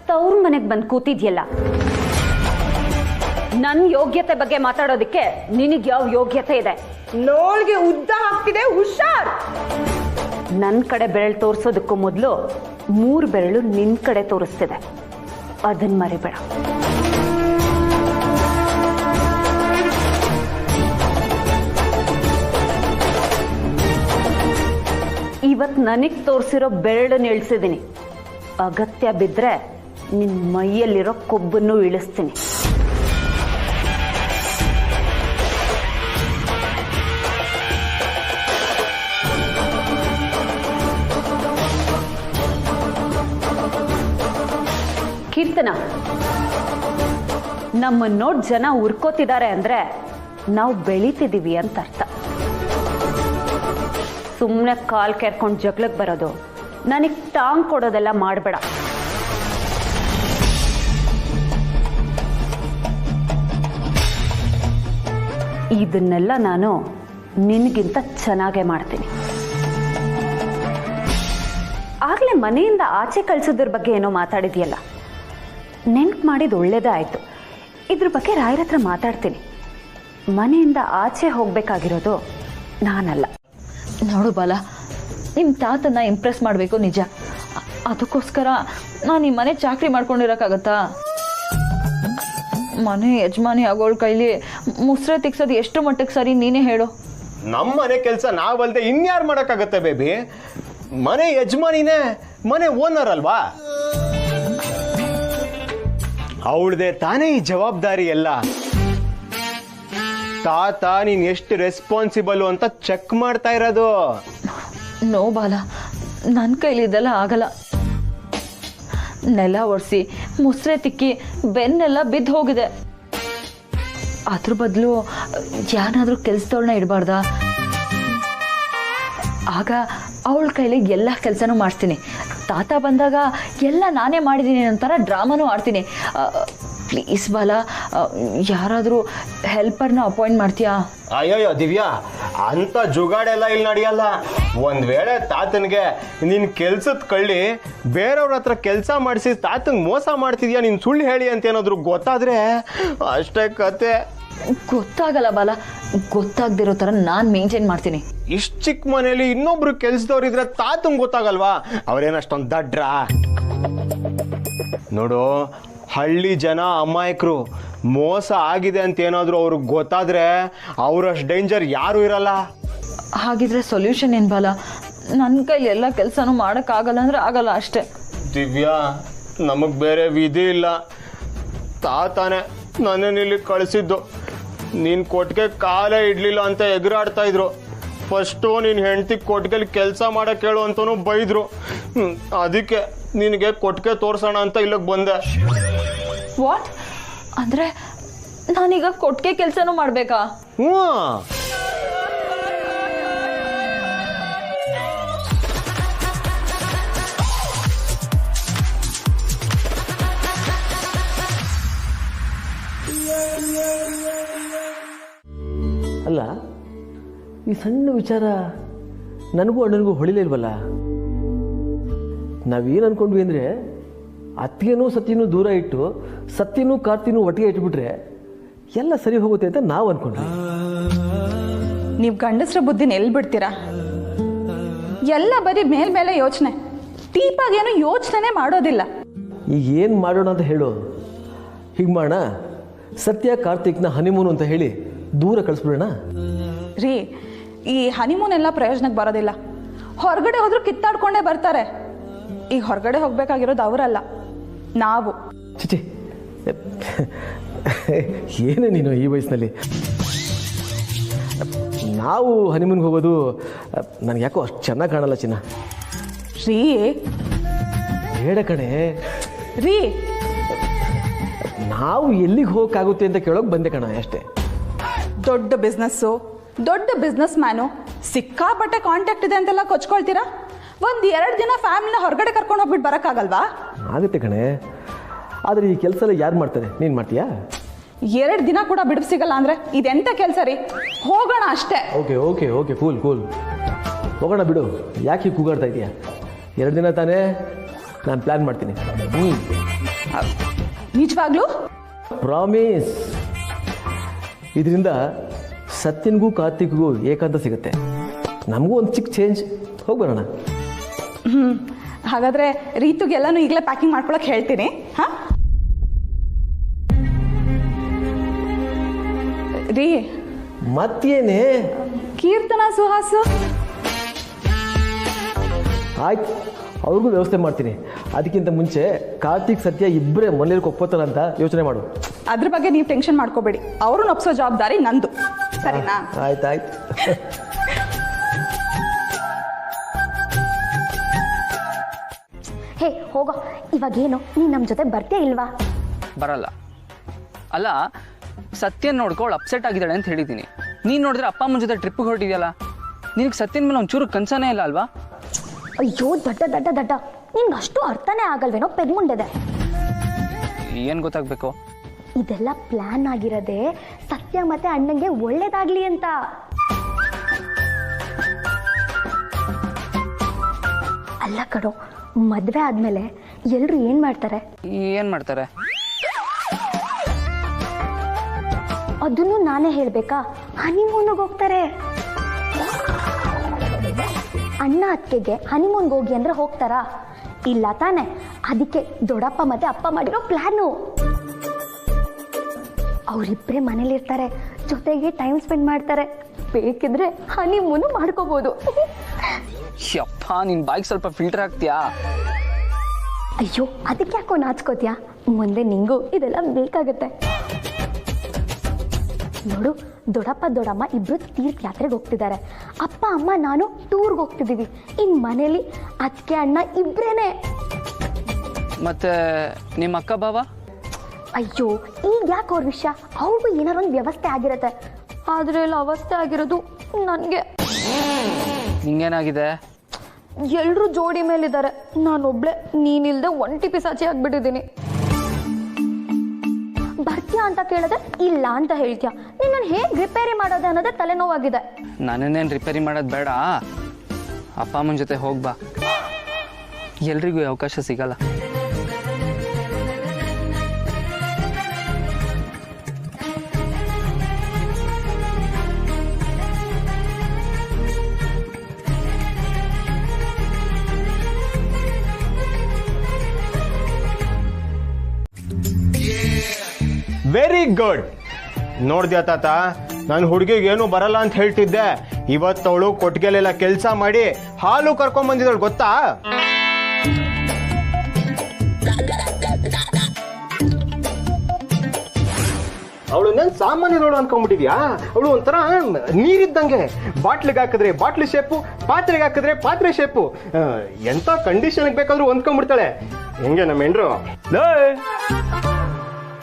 ತವ್ರ ಮನೆಗೆ ಬಂದು ಕೂತಿದ್ಯಲ್ಲ, ನನ್ನ ಯೋಗ್ಯತೆ ಬಗ್ಗೆ ಮಾತಾಡೋದಕ್ಕೆ ನಿನಗೆ ಯಾವ ಯೋಗ್ಯತೆ ಇದೆ? ನೋಳ್ಗೆ ಉದ್ದ ಹಾಕ್ತಿದೆ, ಹುಷಾರ್. ನನ್ನ ಕಡೆ ಬೆರಳು ತೋರಿಸೋದಕ್ಕೂ ಮೊದಲು 3 ಬೆರಳು ನಿನ್ನ ಕಡೆ ತೋರಿಸ್ತಿದೆ, ಅದನ್ನ ಮರಿಬೇಡ. ಇವತ್ತು ನನಗೆ ತೋರಿಸಿರೋ ಬೆರಳನ್ನು ಇಳಿಸಿದ್ದೀನಿ. ಅಗತ್ಯ ಬಿದ್ದರೆ ನಿನ್ನ ಮೈಯಲ್ಲಿರೋ ಕೊಬ್ಬನ್ನು ಇಳಿಸ್ತೀನಿ. ಕೀರ್ತನ, ನಮ್ಮ ನೋಡ್ ಜನ ಉರ್ಕೋತಿದ್ದಾರೆ ಅಂದ್ರೆ ನಾವು ಬೆಳೀತಿದ್ದೀವಿ ಅಂತ ಅರ್ಥ. ಸುಮ್ಮನೆ ಕಾಲ್ ಕೆರ್ಕೊಂಡು ಜಗಳಕ್ಕೆ ಬರೋದು, ನನಗೆ ಟಾಂಗ್ ಕೊಡೋದೆಲ್ಲ ಮಾಡಬೇಡ. ಇದನ್ನೆಲ್ಲ ನಾನು ನಿನಗಿಂತ ಚೆನ್ನಾಗೇ ಮಾಡ್ತೀನಿ. ಆಗಲೇ ಮನೆಯಿಂದ ಆಚೆ ಕಳಿಸೋದ್ರ ಬಗ್ಗೆ ಏನೋ ಮಾತಾಡಿದ್ಯಲ್ಲ, ನೆನ್ಪು ಮಾಡಿದ್ದು ಒಳ್ಳೇದೇ ಆಯಿತು. ಇದ್ರ ಬಗ್ಗೆ ರಾಯರ ಹತ್ರ ಮಾತಾಡ್ತೀನಿ. ಮನೆಯಿಂದ ಆಚೆ ಹೋಗಬೇಕಾಗಿರೋದು ನಾನಲ್ಲ. ನೋಡು ಬಾಲ, ನಿಮ್ಮ ತಾತನ ಇಂಪ್ರೆಸ್ ಮಾಡಬೇಕು ನಿಜ. ಅದಕ್ಕೋಸ್ಕರ ನಾನು ಈ ಮನೆ ಚಾಕ್ರಿ ಮಾಡ್ಕೊಂಡಿರೋಕ್ಕಾಗತ್ತಾ? ಮನೆ ಯಜಮಾನಿ ಆಗೋಳ ಕೈಲಿ ಮುಸ್ರೆ ತಿಕ್ಸೋದು ಎಷ್ಟು ಮಟ್ಟಿಗೆ ಸರಿ, ನೀನೇ ಹೇಳು. ನಮ್ಮ ಮನೆ ಕೆಲಸ ನಾವಲ್ದೆ ಇನ್ಯಾರು ಮಾಡೋಕ್ಕಾಗತ್ತೆ ಬೇಬಿ? ಮನೆ ಯಜಮಾನಿನೇ ಮನೆ ಓನರ್ ಅಲ್ವಾ? ಅವಳದೆ ತಾನೇ ಈ ಜವಾಬ್ದಾರಿ ಎಲ್ಲ. ತಾತ ನೀನ್ ಎಷ್ಟು ರೆಸ್ಪಾನ್ಸಿಬಲ್ ಅಂತ ಚೆಕ್ ಮಾಡ್ತಾ ಇರೋದು. ನೋ ಬಾಲ, ನನ್ನ ಕೈಲಿ ಇದೆಲ್ಲ ಆಗಲ್ಲ. ನೆಲ ಒರೆಸಿ ಮುಸ್ರೆ ತಿಕ್ಕಿ ಬೆನ್ನೆಲ್ಲ ಬಿದ್ದು ಹೋಗಿದೆ. ಅದ್ರ ಬದಲು ಯಾರಾದ್ರೂ ಕೆಲ್ಸದವಳನ್ನ ಇಡಬಾರ್ದಾ? ಆಗ ಅವಳ ಕೈಲಿ ಎಲ್ಲ ಕೆಲಸನೂ ಮಾಡಿಸ್ತೀನಿ. ತಾತ ಬಂದಾಗ ಎಲ್ಲ ನಾನೇ ಮಾಡಿದ್ದೀನಿ ಅಂತಾರ ಡ್ರಾಮಾನೂ ಆಡ್ತೀನಿ. ಪ್ಲೀಸ್ ಬಾಲ, ಯಾರಾದರೂ ಹೆಲ್ಪರ್ನ ಅಪಾಯಿಂಟ್ ಮಾಡ್ತೀಯಾ? ಅಯ್ಯಯ್ಯೋ ದಿವ್ಯಾ, ಅಂತ ಜುಗಾಡೆಲ್ಲ ಇಲ್ಲಿ ನಡೆಯಲ್ಲ. ಒಂದ್ ವೇಳೆ ತಾತನ್ಗೆ ನಿನ್ ಕೆಲ್ಸದ ಕಳ್ಳಿ ಬೇರೆಯವ್ರ ಹತ್ರ ಕೆಲಸ ಮಾಡಿಸಿ ತಾತಂಗೆ ಮೋಸ ಮಾಡ್ತಿದ್ಯಾ, ನೀನ್ ಸುಳ್ಳು ಹೇಳಿ ಅಂತ ಏನಾದ್ರು ಗೊತ್ತಾದ್ರೆ ಅಷ್ಟೇ ಕತೆ. ಗೊತ್ತಾಗಲ್ಲ ಬಾಲ, ಗೊತ್ತಾಗದಿರೋ ಥರ ನಾನು ಮೇಂಟೈನ್ ಮಾಡ್ತೀನಿ. ಇಷ್ಟು ಚಿಕ್ಕ ಮನೇಲಿ ಇನ್ನೊಬ್ರು ಕೆಲ್ಸದವ್ರು ಇದ್ರೆ ತಾತಂಗೆ ಗೊತ್ತಾಗಲ್ವಾ? ಅವ್ರೇನಷ್ಟೊಂದು ದಡ್ರ? ನೋಡು, ಹಳ್ಳಿ ಜನ ಅಮಾಯಕರು. ಮೋಸ ಆಗಿದೆ ಅಂತ ಏನಾದರೂ ಅವ್ರಿಗೆ ಗೊತ್ತಾದ್ರೆ ಅವರಷ್ಟು ಡೇಂಜರ್ ಯಾರೂ ಇರಲ್ಲ. ಹಾಗಿದ್ರೆ ಸೊಲ್ಯೂಷನ್ ಏನು ಬಾಲ? ನನ್ನ ಕೈಲಿ ಎಲ್ಲ ಕೆಲಸನೂ ಮಾಡೋಕ್ಕಾಗಲ್ಲ ಅಂದ್ರೆ ಆಗಲ್ಲ ಅಷ್ಟೇ. ದಿವ್ಯಾ, ನಮಗೆ ಬೇರೆ ವಿಧಿ ಇಲ್ಲ. ತಾತಾನೆ ನನ್ನೇನಿಲ್ಲಿ ಕಳಿಸಿದ್ದು. ನೀನು ಕೊಟ್ಟಿಗೆ ಕಾಲೇ ಇಡ್ಲಿಲ್ಲ ಅಂತ ಎಗರಾಡ್ತಾ ಇದ್ರು. ಫಸ್ಟು ನೀನು ಹೆಂಡತಿ ಕೊಟ್ಟಿಗೆಲಿ ಕೆಲಸ ಮಾಡೋಕೆ ಹೇಳು ಅಂತಲೂ ಬೈದ್ರು. ಅದಕ್ಕೆ ನಿನಗೆ ಕೊಟ್ಟಿಗೆ ತೋರಿಸೋಣ ಅಂತ ಇಲ್ಲಿಗೆ ಬಂದೆ. ವಾಟ್ ಅಂದರೆ ನಾನೀಗ ಕೊಟ್ಟಿಗೆ ಕೆಲಸನೂ ಮಾಡಬೇಕಾ? ಹ್ಞೂ. ಅಲ್ಲ, ಈ ಸಣ್ಣ ವಿಚಾರ ನನಗೂ ಅಣ್ಣನಿಗೂ ಹೊಳಿಲೇ ಇಲ್ವಲ್ಲ. ನಾವೇನು ಅಂದ್ಕೊಂಡ್ವಿ ಅಂದರೆ ಅತ್ತಿಗೆನೂ ಸತ್ಯನೂ ದೂರ ಇಟ್ಟು ಸತ್ಯನೂ ಕಾರ್ತಿನೂ ಒಟ್ಟಿಗೆ ಇಟ್ಬಿಟ್ರೆ ಎಲ್ಲ ಸರಿ ಹೋಗುತ್ತೆ ಅಂತ ನಾವು ಅಂದ್ಕೊಂಡ್ವಿ. ನೀವು ಗಂಡಸ್ರ ಬುದ್ಧಿನ ಎಲ್ಲಿ ಬಿಡ್ತೀರಾ? ಎಲ್ಲ ಬರೀ ಮೇಲ್ಮೇಲೆ ಯೋಚನೆ, ಡೀಪಾಗೇನು ಯೋಚನೆ ಮಾಡೋದಿಲ್ಲ. ಈಗ ಏನು ಮಾಡೋಣ ಅಂತ ಹೇಳು. ಹೀಗೆ ಮಾಡೋಣ, ಸತ್ಯ ಕಾರ್ತಿಕ್ನ ಹನಿಮೂನು ಅಂತ ಹೇಳಿ ದೂರ ಕಳಿಸ್ಬಿಡೋಣ. ರೀ, ಈ ಹನಿಮೂನ್ ಎಲ್ಲ ಪ್ರಯೋಜನಕ್ಕೆ ಬರೋದಿಲ್ಲ. ಹೊರಗಡೆ ಹೋದ್ರೂ ಕಿತ್ತಾಡ್ಕೊಂಡೇ ಬರ್ತಾರೆ. ಈಗ ಹೊರಗಡೆ ಹೋಗ್ಬೇಕಾಗಿರೋದು ಅವರಲ್ಲ, ನಾವು. ಚಿಚಿ, ಏನೇ ನೀನು ಈ ವಯಸ್ಸಿನಲ್ಲಿ? ನಾವು ಹನಿಮೂನ್ಗೆ ಹೋಗೋದು ನನಗೆ ಯಾಕೋ ಅಷ್ಟು ಚೆನ್ನಾಗಿ ಕಾಣಲ್ಲ ಚಿನ್ನ. ರೀ ಬೇಡ ಕಣೆ. ರೀ, ನಾವು ಎಲ್ಲಿಗೆ ಹೋಗೋಕ್ಕಾಗುತ್ತೆ ಅಂತ ಕೇಳೋಕೆ ಬಂದೆ ಕಣ ಅಷ್ಟೇ. ದೊಡ್ಡ ಬಿಸ್ನೆಸ್ಸು, ದೊಡ್ಡ ಬಿಸ್ನೆಸ್ ಮ್ಯಾನು, ಸಿಕ್ಕಾಪಟ್ಟೆ ಕಾಂಟ್ಯಾಕ್ಟ್ ಇದೆ ಅಂತೆಲ್ಲ ಕೊಚ್ಕೊಳ್ತೀರಾ. 1-2 ದಿನ ಫ್ಯಾಮಿಲಿನ ಹೊರಗಡೆ ಕರ್ಕೊಂಡು ಹೋಗ್ಬಿಟ್ಟು ಬರೋಕ್ಕಾಗಲ್ವಾ? ಆಗುತ್ತೆ ಕಣೆ, ಆದರೆ ಈ ಕೆಲಸ ಎಲ್ಲ ಯಾರು ಮಾಡ್ತಾರೆ? ನೀನು ಮಾಡ್ತೀಯಾ? 2 ದಿನ ಕೂಡ ಬಿಡುವು ಸಿಗಲ್ಲ ಅಂದರೆ ಇದೆಂಥ ಕೆಲಸ ರೀ? ಹೋಗೋಣ ಅಷ್ಟೇ. Okay okay okay, cool cool, ಹೋಗೋಣ ಬಿಡು. ಯಾಕೆ ಹೀಗೆ ಕೂಗಾಡ್ತಾ ಇದೆಯಾ? 2 ದಿನ ತಾನೇ, ನಾನು ಪ್ಲ್ಯಾನ್ ಮಾಡ್ತೀನಿ. ನಿಜವಾಗ್ಲೂ? ಪ್ರಾಮಿಸ್. ಇದರಿಂದ ಸತ್ಯನಿಗೂ ಕಾರ್ತಿಕ್ಗೂ ಏಕಾಂತ ಸಿಗುತ್ತೆ, ನಮಗೂ ಒಂದು ಚಿಕ್ಕ ಚೇಂಜ್. ಹೋಗಿ ಬರೋಣ. ಹಾಗಾದ್ರೆ ರೀತುಗೆಲ್ಲನೂ ಈಗಲೇ ಪ್ಯಾಕಿಂಗ್ ಮಾಡ್ಕೊಳಕ್ಕೆ ಹೇಳ್ತೀನಿ. ಹಾಂ ರೀ, ಮತ್ತೇನೇ ಕೀರ್ತನ ಸುಹಾಸು? ಆಯ್ತು, ಅವ್ರಿಗೂ ವ್ಯವಸ್ಥೆ ಮಾಡ್ತೀನಿ. ಅದಕ್ಕಿಂತ ಮುಂಚೆ ಕಾರ್ತಿಕ್ ಸತ್ಯ ಇಬ್ಬರೇ ಮನೇಲಿ ಒಪ್ಪೋತಾರ ಅಂತ ಯೋಚನೆ ಮಾಡು. ಅದ್ರ ಬಗ್ಗೆ ನೀವು ಟೆನ್ಷನ್ ಮಾಡ್ಕೋಬೇಡಿ, ಅವ್ರನ್ನ ಒಪ್ಸೋ ಜವಾಬ್ದಾರಿ ನಂದು, ಸರಿನಾ? ಆಯ್ತಾಯ್ತು. ಹೇ ಹೋಗೋ, ಇವಾಗೇನು ನೀನು ನಮ್ಮ ಜೊತೆ ಬರ್ತೀಯ ಇಲ್ವಾ? ಬರಲ್ಲ. ಅಲ್ಲ, ಸತ್ಯನ್ ನೋಡ್ಕೊಳ್ಳಿ ಅಪ್ಸೆಟ್ ಆಗಿದ್ದಾಳೆ ಅಂತ ಹೇಳಿದ್ದೀನಿ. ನೀನು ನೋಡಿದ್ರೆ ಅಪ್ಪ ಅಮ್ಮನ ಜೊತೆ ಟ್ರಿಪ್ಗೆ ಹೊರಟಿದ್ಯಲ್ಲ, ನಿನಗೆ ಸತ್ಯನ ಮೇಲೆ ಒಂಚೂರು ಕನ್ಸನೇ ಇಲ್ಲ ಅಲ್ವಾ? ಅಯ್ಯೋ ದಡ್ಡ ದಡ್ಡ ದಡ್ಡ, ನಿನ್ಗೆ ಅಷ್ಟು ಅರ್ಥನೇ ಆಗಲ್ವೇನೋ ಪೆದ್ಮುಂಡೆದೆ. ಏನು ಗೊತ್ತಾಗಬೇಕು? ಇದೆಲ್ಲ ಪ್ಲಾನ್ ಆಗಿರೋದೆ ಸತ್ಯ ಮತ್ತೆ ಅಣ್ಣಂಗೆ ಒಳ್ಳೇದಾಗ್ಲಿ ಅಂತ. ಅಲ್ಲ ಕಣೋ, ಮದ್ವೆ ಆದ್ಮೇಲೆ ಎಲ್ರು ಏನ್ ಮಾಡ್ತಾರೆ? ಅದನ್ನು ನಾನೇ ಹೇಳ್ಬೇಕಾ? ಹನಿಮೂನ್ಗೆ ಹೋಗ್ತಾರೆ. ಅಣ್ಣ ಅತ್ತಿಗೆಗೆ ಹನಿಮೂನ್ಗೆ ಹೋಗಿ ಅಂದ್ರೆ ಹೋಗ್ತಾರಾ? ಇಲ್ಲ ತಾನೆ. ಅದಕ್ಕೆ ದೊಡ್ಡಪ್ಪ ಮತ್ತೆ ಅಪ್ಪ ಮಾಡಿರೋ ಪ್ಲಾನು. ಅವರಿಬ್ಬರೇ ಮನೇಲಿರ್ತಾರೆ, ಜೊತೆಗೆ ಟೈಮ್ ಸ್ಪೆಂಡ್ ಮಾಡ್ತಾರೆ. ಬೇಕಿದ್ರೆ ಹನಿಮೂನು ಮಾಡ್ಕೋಬಹುದು. ಯಪ್ಪ, ನಿನ್ ಬಾಯಿಗೆ ಸ್ವಲ್ಪ ಫಿಲ್ಟರ್ ಹಾಕ್ತೀಯಾ? ಅಯ್ಯೋ, ಅದಕ್ಕೆ ಯಾಕೋ ನಾಚ್ಕೋತ್ಯಾ? ಮುಂದೆ ನಿಂಗೂ ಇದೆಲ್ಲ ಬೇಕಾಗತ್ತೆ. ನೋಡು, ದೊಡ್ಡಪ್ಪ ದೊಡ್ಡಮ್ಮ ಇಬ್ರು ತೀರ್ಥಯಾತ್ರೆಗೆ ಹೋಗ್ತಿದ್ದಾರೆ. ಅಪ್ಪ ಅಮ್ಮ ನಾನು ಟೂರ್ಗೆ ಹೋಗ್ತಿದ್ದೀವಿ. ಇನ್ ಮನೇಲಿ ಅತ್ತಿಗೆ ಅಣ್ಣ ಇಬ್ರೇನೆ. ಮತ್ತೆ ನಿಮ್ಮ ಅಕ್ಕ ಬಾವ? ಅಯ್ಯೋ, ಈಗ ಯಾಕೆ ಅವ್ರ ವಿಷಯ? ಅವ್ರಿಗೂ ಏನಾರು ಒಂದು ವ್ಯವಸ್ಥೆ ಆಗಿರತ್ತೆ. ಆದ್ರೆ ಇಲ್ಲ, ಅವಸ್ಥೆ ಆಗಿರೋದು ನನಗೆ. ನಿಂಗೇನಾಗಿದೆ? ಎಲ್ರೂ ಜೋಡಿ ಮೇಲಿದ್ದಾರೆ, ನಾನೊಬ್ಳೆ ನೀನಿಲ್ದೆ ಒಂಟಿ ಪಿಸಾಚಿ ಆಗ್ಬಿಟ್ಟಿದ್ದೀನಿ. ಬರ್ತೀಯಾ ಅಂತ ಕೇಳಿದ್ರೆ ಇಲ್ಲ ಅಂತ ಹೇಳ್ತೀಯ. ನಿನ್ನ ಹೇಗೆ ರಿಪೇರಿ ಮಾಡೋದೆ ಅನ್ನೋದೇ ತಲೆನೋವಾಗಿದೆ. ನನ್ನೇನು ರಿಪೇರಿ ಮಾಡೋದು ಬೇಡ, ಅಪ್ಪ ಅಮ್ಮನ ಜೊತೆ ಹೋಗ್ಬಾ. ಎಲ್ರಿಗೂ ಅವಕಾಶ ಸಿಗಲ್ಲ. Very good. ನೋಡ್ದ್ಯಾ ತಾತ, ನನ್ನ ಹುಡುಗಿಗೆ ಏನು ಬರಲ್ಲ ಅಂತ ಹೇಳ್ತಿದ್ದೆ. ಇವತ್ತವಳು ಕೊಟ್ಟಿಗೆಲೆಲ್ಲ ಕೆಲಸ ಮಾಡಿ ಹಾಲು ಕರ್ಕೊಂಡ್ ಬಂದಿದ್ದಳು, ಗೊತ್ತಾ? ಅವಳು ನನ್ ಸಾಮಾನ್ಯದವಳು ಅನ್ಕೊಂಡ್ಬಿಟ್ಟಿದ್ಯಾ? ಅವಳು ಒಂಥರ ನೀರಿದ್ದಂಗೆ. ಬಾಟ್ಲಿಗೆ ಹಾಕಿದ್ರೆ ಬಾಟ್ಲಿ ಶೇಪು, ಪಾತ್ರೆಗೆ ಹಾಕಿದ್ರೆ ಪಾತ್ರೆ ಶೇಪು. ಎಂತ ಕಂಡೀಷನ್ ಬೇಕಾದ್ರೂ ಹೊಂದ್ಕೊಂಡ್ಬಿಡ್ತಾಳೆ. ಹೆಂಗೆ ನಮ್ಮ ಹೆಂಡ್ರು?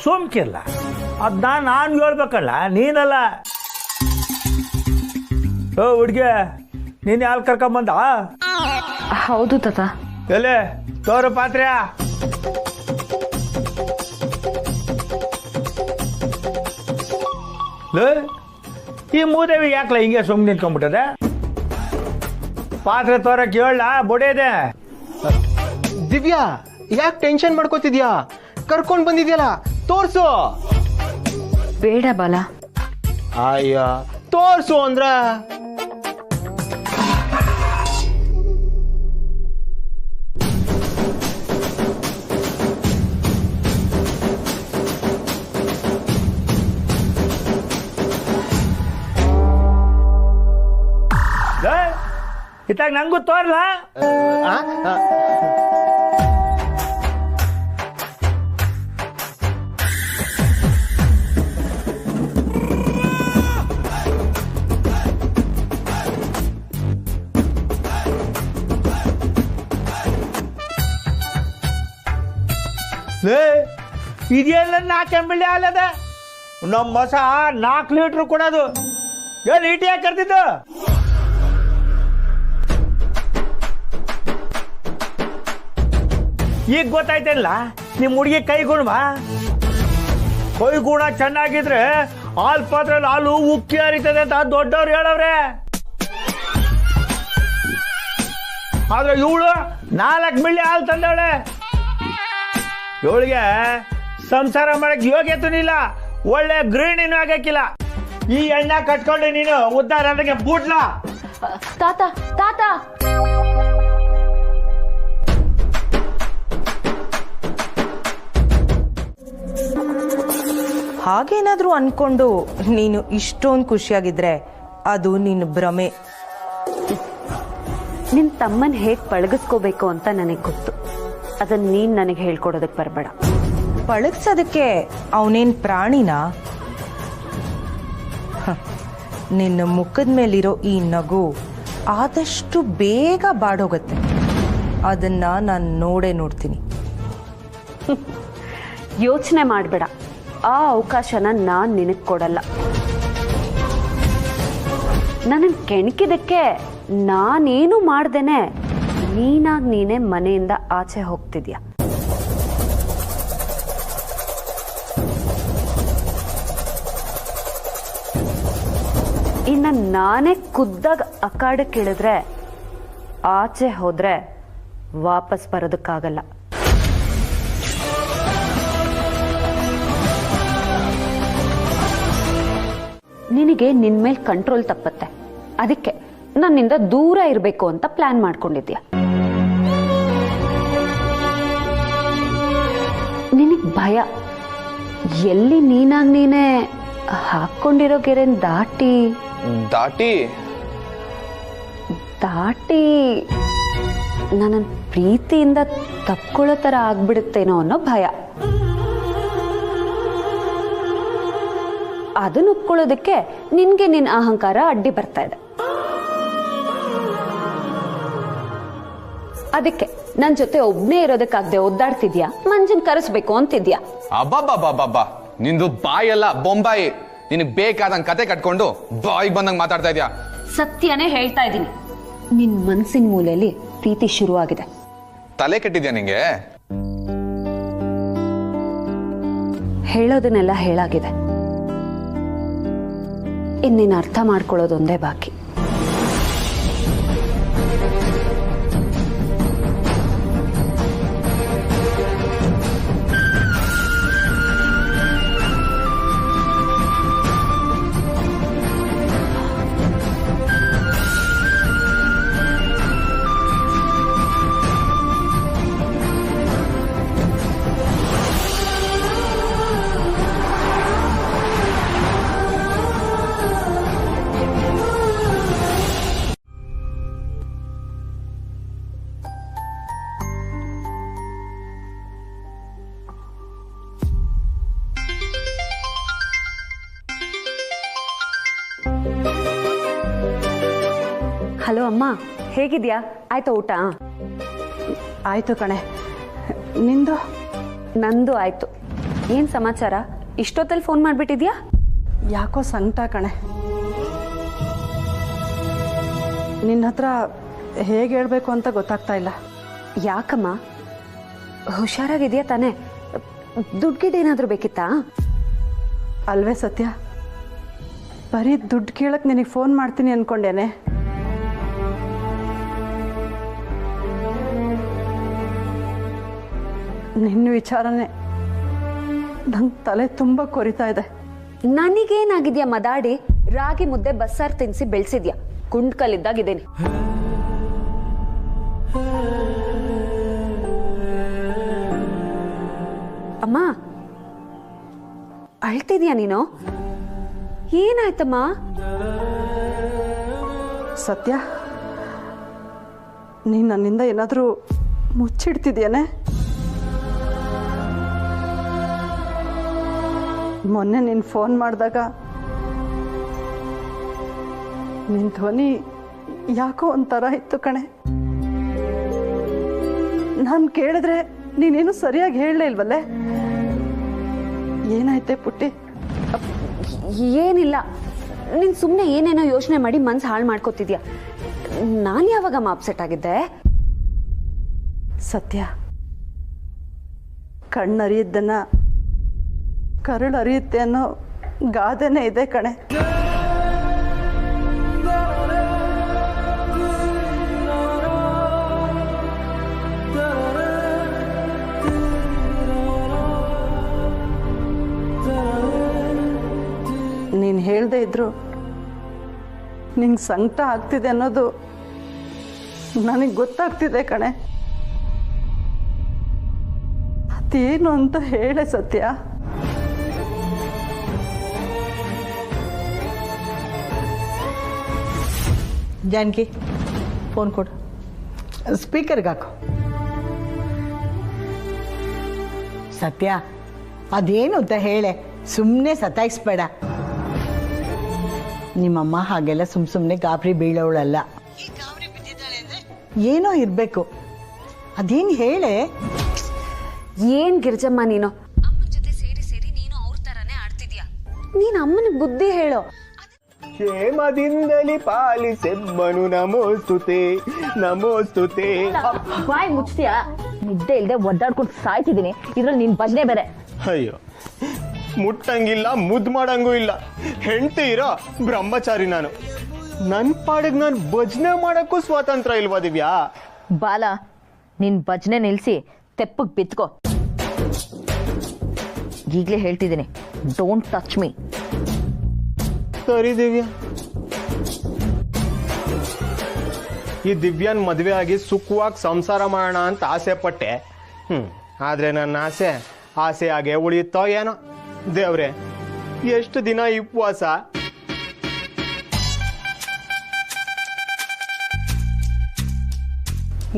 ಸೋಮ್ಕಿಲ್ಲ, ಅದನ್ನ ನಾನು ಹೇಳ್ಬೇಕಲ್ಲ, ನೀನಲ್ಲ. ಓ ಹುಡ್ಗೆ, ನೀನು ಯಾರು ಕರ್ಕೊಂಬಂದ? ಹೌದು ತಾತ. ಎಲೆ ತೋರು ಪಾತ್ರೆ. ಈ ಮೂದೇವಿ ಯಾಕಲ ಹಿಂಗೆ ಸುಮ್ಮನೆ ನಿಂತ್ಕೊಂಡ್ಬಿಟ್ಟದೆ? ಪಾತ್ರೆ ತೋರಕ್ಕೆ ಹೇಳ, ಬೊಡೆದೆ. ದಿವ್ಯಾ, ಯಾಕೆ ಟೆನ್ಷನ್ ಮಾಡ್ಕೋತಿದ್ಯಾ? ಕರ್ಕೊಂಡ್ ಬಂದಿದ್ಯಲ್ಲ, ತೋರ್ಸು. ಬೇಡ ಬಾಲ. ಅಯ್ಯ, ತೋರ್ಸು ಅಂದ್ರ. ಇತ್ತಾಗ ನಂಗೂ ತೋರ್ಲ. ಇದೇನ 4 ML ಅಲ್ಲದ? ನಮ್ಮ ಹೊಸ 4 ಲೀಟ್ರ್ ಕೊಡೋದು. ಏನು ಈಟಿ ಯಾಕೆ ಕರ್ತಿದ್ದು? ಈಗ ಗೊತ್ತಾಯ್ತಲ್ಲ ನಿಮ್ಮ ಹುಡುಗಿ ಕೈ ಗುಣ. ಕೈ ಗುಣ ಚೆನ್ನಾಗಿದ್ರೆ ಹಾಲು ಪಾತ್ರೆಯಲ್ಲಿ ಹಾಲು ಉಕ್ಕಿ ಹರಿತದೆ ಅಂತ ದೊಡ್ಡವ್ರು ಹೇಳವ್ರೆ. ಆದ್ರೆ ಇವಳು 4 ಮಿಲಿ ಹಾಲು ತಂದವಳೆ. ಇವಳಿಗೆ ಸಂಸಾರ ಮಾಡಕ್ ಯೋಗ್ಯತೂ ಇಲ್ಲ, ಒಳ್ಳೆ ಗೃಹಿಣಿನೂ ಆಗಕ್ಕಿಲ್ಲ. ಈ ಎಣ್ಣ ಕಟ್ಕೊಂಡು ನೀನು ಉದ್ದಾರ ಬೂಟ್ಲಾ ತಾತ ತಾತ ಹಾಗೇನಾದ್ರೂ ಅನ್ಕೊಂಡು ನೀನು ಇಷ್ಟೊಂದು ಖುಷಿಯಾಗಿದ್ರೆ ಅದು ನಿನ್ನ ಭ್ರಮೆ. ನಿನ್ನ ತಮ್ಮನ ಹೇಗೆ ಪಳಗಿಸ್ಕೋಬೇಕು ಅಂತ ನನಗೆ ಗೊತ್ತು. ಅದನ್ನ ನೀನು ನನಗೆ ಹೇಳ್ಕೊಡೋದಕ್ಕೆ ಬರಬೇಡ. ಪಳಗ್ಸೋದಕ್ಕೆ ಅವನೇನ್ ಪ್ರಾಣಿನಾ? ನಿನ್ನ ಮುಖದ ಮೇಲಿರೋ ಈ ನಗು ಆದಷ್ಟು ಬೇಗ ಬಾಡೋಗತ್ತೆ. ಅದನ್ನ ನಾನು ನೋಡ್ತೀನಿ. ಯೋಚನೆ ಮಾಡಬೇಡ, ಆ ಅವಕಾಶನ ನಾನು ನಿನಗೆ ಕೊಡಲ್ಲ. ನನ್ನನ್ನು ಕೆಣಕಿದಕ್ಕೆ ನಾನೇನು ಮಾಡ್ದೇನೆ ನೀನಾಗಿ ನೀನೇ ಮನೆಯಿಂದ ಆಚೆ ಹೋಗ್ತಿದ್ಯಾ. ಇನ್ನು ನಾನೇ ಖುದ್ದಾಗ ಅಕಾಡಕ್ಕೆ ಇಳಿದ್ರೆ ಆಚೆ ಹೋದ್ರೆ ವಾಪಸ್ ಬರೋದಕ್ಕಾಗಲ್ಲ. ನಿನಗೆ ನಿನ್ ಮೇಲೆ ಕಂಟ್ರೋಲ್ ತಪ್ಪತ್ತೆ. ಅದಕ್ಕೆ ನನ್ನಿಂದ ದೂರ ಇರಬೇಕು ಅಂತ ಪ್ಲಾನ್ ಮಾಡ್ಕೊಂಡಿದ್ಯಾ. ನಿನಗ್ ಭಯ, ಎಲ್ಲಿ ನೀನಾಗ್ ನೀನೇ ಹಾಕೊಂಡಿರೋ ಗೆರೆನ್ ದಾಟಿ ನನ್ನ ಪ್ರೀತಿಯಿಂದ ತಪ್ಕೊಳ್ಳೋ ತರ ಆಗ್ಬಿಡುತ್ತೇನೋ ಅನ್ನೋ ಭಯ. ಅದನ್ನ ಒಪ್ಕೊಳ್ಳೋದಕ್ಕೆ ನಿನ್ಗೆ ನಿನ್ನ ಅಹಂಕಾರ ಅಡ್ಡಿ ಬರ್ತಾ ಇದೆ. ಅದಕ್ಕೆ ನನ್ ಜೊತೆ ಒಬ್ನೇ ಇರೋದಕ್ಕಾಗದೆ ಒದ್ದಾಡ್ತಿದ್ಯಾ, ಮಂಜನ್ ಕರೆಸ್ಬೇಕು ಅಂತಿದ್ಯಾ. ಅಬ್ಬಬ್ಬಬ್ಬಬ್ಬ, ನಿಂದು ಬಾಯಲ್ಲ ಬೊಂಬಾಯಿ. ನಿನಗ್ ಬೇಕಾದಂಗ್ ಕತೆ ಕಟ್ಕೊಂಡು ಬಾಯಿಗೆ ಬಂದಂಗ್ ಮಾತಾಡ್ತಾ ಇದ್ಯಾ. ಸತ್ಯನೇ ಹೇಳ್ತಾ ಇದ್ದೀನಿ, ನಿನ್ ಮನ್ಸಿನ ಮೂಲೆಯಲ್ಲಿ ಪ್ರೀತಿ ಶುರುವಾಗಿದೆ. ತಲೆ ಕೆಟ್ಟಿದ್ಯಾ ನಿಂಗೆ? ಹೇಳೋದನ್ನೆಲ್ಲ ಹೇಳಾಗಿದೆ, ಇನ್ನೇನು ಅರ್ಥ ಮಾಡ್ಕೊಳ್ಳೋದೊಂದೇ ಬಾಕಿ. ಹಲೋ ಅಮ್ಮ, ಹೇಗಿದ್ಯಾ? ಆಯ್ತಾ ಊಟ? ಆಯ್ತು ಕಣೆ, ನಿಂದು? ನಂದು ಆಯ್ತು. ಏನ್ ಸಮಾಚಾರ? ಇಷ್ಟೊತ್ತಲ್ಲಿ ಫೋನ್ ಮಾಡ್ಬಿಟ್ಟಿದ್ಯಾ? ಯಾಕೋ ಸಂಕಟ ಕಣೆ. ನಿನ್ನ ಹತ್ರ ಹೇಗೆ ಹೇಳ್ಬೇಕು ಅಂತ ಗೊತ್ತಾಗ್ತಾ ಇಲ್ಲ. ಯಾಕಮ್ಮ? ಹುಷಾರಾಗಿದ್ಯಾ ತಾನೇ? ದುಡ್ಡಿಗೇನಾದ್ರೂ ಬೇಕಿತ್ತಾ? ಅಲ್ವೇ ಸತ್ಯ, ಬರೀ ದುಡ್ಡು ಕೇಳಕ್ಕೆ ನಿನಗೆ ಫೋನ್ ಮಾಡ್ತೀನಿ ಅನ್ಕೊಂಡೇನೆ. ನಿನ್ನ ವಿಚಾರನೇ ನಂಗೆ ತಲೆ ತುಂಬ ಕೊರಿತಾ ಇದೆ. ನನಗೇನಾಗಿದ್ಯಾ ಮದಾಡಿ? ರಾಗಿ ಮುದ್ದೆ ಬಸ್ಸಾರು ತಿನ್ಸಿ ಬೆಳೆಸಿದ್ಯಾ, ಕುಂಡ್ಕಲ್ಲಿದ್ದಾಗಿದ್ದೇನೆ. ಅಮ್ಮ, ಅಳ್ತಿದ್ಯಾ ನೀನು? ಏನಾಯ್ತಮ್ಮ? ಸತ್ಯ, ನೀನು ನನ್ನಿಂದ ಏನಾದರೂ ಮುಚ್ಚಿಡ್ತಿದ್ಯಾನೆ? ಮೊನ್ನೆ ನೀನು ಫೋನ್ ಮಾಡಿದಾಗ ನಿನ್ನ ಧ್ವನಿ ಯಾಕೋ ಒಂಥರ ಇತ್ತು ಕಣೆ. ನಾನು ಕೇಳಿದ್ರೆ ನೀನೇನು ಸರಿಯಾಗಿ ಹೇಳಲೇ ಇಲ್ವಲ್ಲೇ? ಏನಾಯ್ತೆ ಪುಟ್ಟಿ? ಏನಿಲ್ಲ, ನೀನು ಸುಮ್ಮನೆ ಏನೇನೋ ಯೋಚನೆ ಮಾಡಿ ಮನ್ಸು ಹಾಳು ಮಾಡ್ಕೋತಿದ್ಯಾ. ನಾನು ಯಾವಾಗಮ್ಮ ಅಪ್ಸೆಟ್ ಆಗಿದ್ದೆ? ಸತ್ಯ, ಕಣ್ಣರಿಯದ್ದನ್ನ ಕರುಳು ಅರಿಯುತ್ತೆ ಅನ್ನೋ ಗಾದೆನೇ ಇದೆ ಕಣೆ. ನೀನು ಹೇಳೋ ಹೇಳ್ದೆ ಇದ್ರು ನಿಂಗೆ ಸಂಕಟ ಆಗ್ತಿದೆ ಅನ್ನೋದು ನನಗೆ ಗೊತ್ತಾಗ್ತಿದೆ ಕಣೆ. ಅದೇನು ಅಂತ ಹೇಳೆ ಸತ್ಯ. ಜಾನಕಿ ಫೋನ್ ಕೊಡು, ಸ್ಪೀಕರ್ಗೆ ಹಾಕು. ಸತ್ಯ, ಅದೇನು ಅಂತ ಹೇಳೆ, ಸುಮ್ಮನೆ ಸತಾಯಿಸ್ಬೇಡ. ನಿಮ್ಮಮ್ಮ ಹಾಗೆಲ್ಲ ಸುಮ್ಮನೆ ಗಾಬರಿ ಬೀಳೋಳಲ್ಲ. ಏನೋ ಇರಬೇಕು, ಅದೇನು ಹೇಳೆ. ಏನ್ ಗಿರ್ಜಮ್ಮ ನೀನು ಅಮ್ಮನ ಜೊತೆ ಸೇರಿ ಸೇರಿ ನೀನು ಅವ್ರ ತರಾನೇ ಆಡ್ತಿದ್ಯಾ? ನೀನ್ ಅಮ್ಮನ ಬುದ್ಧಿ ಹೇಳೋ. ಕ್ಷೇಮದಿಂದಲಿ ಪಾಲಿಸೆಮ್ಮನು ನಮೋಸ್ತುತೆ ನಮೋಸ್ತುತೆ. ಬಾಯ್ ಮುಚ್ತೀಯಾ? ನಿದ್ದೆ ಇಲ್ಲದೆ ಒದ್ದಾಡ್ಕೊಂಡು ಸಾಯ್ತಿದ್ದೀನಿ, ಇದ್ರಲ್ಲಿ ನಿನ್ ಭಜನೆ ಬೇರೆ. ಅಯ್ಯೋ, ಮುಟ್ಟಂಗಿಲ್ಲ, ಮುದ್ದು ಮಾಡಂಗೂ ಇಲ್ಲ, ಹೆಂಡತಿ ಇರೋ ಬ್ರಹ್ಮಚಾರಿ ನಾನು. ನನ್ನ ಪಾಡಿಗೆ ನಾನು ಭಜನೆ ಮಾಡಕ್ಕೂ ಸ್ವಾತಂತ್ರ್ಯ ಇಲ್ವಾ ದಿವ್ಯಾ? ಬಾಲ, ನಿನ್ ಭಜನೆ ನಿಲ್ಸಿ ತೆಪ್ಪಗ್ ಬಿತ್ಕೋ. ಈಗಲೇ ಹೇಳ್ತಿದ್ದೀನಿ, ಡೋಂಟ್ ಟಚ್ ಮೀ. ಸರಿ ದಿವ್ಯಾ. ಈ ದಿವ್ಯಾನ್ ಮದುವೆ ಆಗಿ ಸುಖವಾಗಿ ಸಂಸಾರ ಮಾಡೋಣ ಅಂತ ಆಸೆ ಪಟ್ಟೆ. ಆದ್ರೆ ನನ್ನ ಆಸೆ ಹಾಗೆ ಉಳಿಯುತ್ತೋ ಏನೋ. ದೇವ್ರೆ, ಎಷ್ಟು ದಿನ ಈ ಉಪವಾಸ?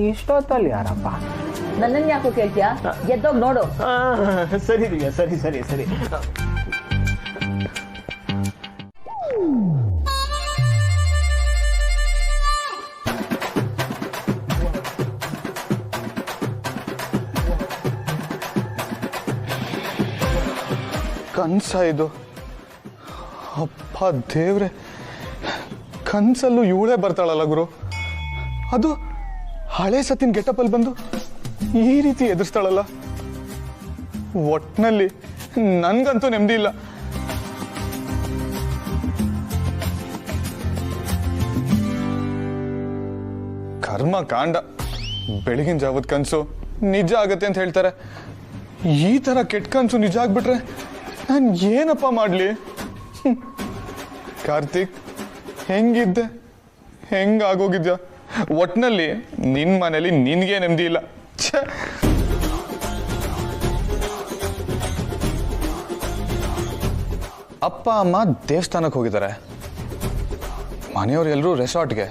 ಇಷ್ಟೊತ್ತಲ್ಲಿ ಯಾರಪ್ಪ? ನನ್ನನ್ನು ಯಾಕೋ ಕೇಳ್ತೀಯಾ? ಎದ್ದೋಗ್ ನೋಡು. ಸರಿ ದಿವ್ಯಾ, ಸರಿ ಸರಿ ಸರಿ. ಕನ್ಸ ಇದು? ಅಪ್ಪ ದೇವ್ರೆ, ಕನ್ಸಲ್ಲೂ ಇವಳೇ ಬರ್ತಾಳಲ್ಲ ಗುರು. ಅದು ಹಳೆ ಸತಿನ ಗೆಟಪಲ್ಲಿ ಬಂದು ಈ ರೀತಿ ಎದುರಿಸ್ತಾಳಲ್ಲ. ಒಟ್ನಲ್ಲಿ ನನ್ಗಂತೂ ನೆಮ್ಮದಿ ಇಲ್ಲ. ಕರ್ಮ ಕಾಂಡ. ಬೆಳಗಿನ ಜಾವದ ಕನ್ಸು ನಿಜ ಆಗತ್ತೆ ಅಂತ ಹೇಳ್ತಾರೆ. ಈ ತರ ಕೆಟ್ಟ ಕನ್ಸು ನಿಜ ಆಗ್ಬಿಟ್ರೆ ನಾನು ಏನಪ್ಪ ಮಾಡ್ಲಿ? ಕಾರ್ತಿಕ್, ಹೆಂಗಿದ್ದೆ, ಹೆಂಗಾಗೋಗಿದ್ಯಾ? ಒಟ್ನಲ್ಲಿ ನಿನ್ ಮನೇಲಿ ನಿನ್ಗೆ ನೆಮ್ಮದಿ ಇಲ್ಲ. ಅಪ್ಪ ಅಮ್ಮ ದೇವಸ್ಥಾನಕ್ಕೆ ಹೋಗಿದ್ದಾರೆ, ಮನೆಯವ್ರು ಎಲ್ಲರೂ ರೆಸಾರ್ಟ್ಗೆ.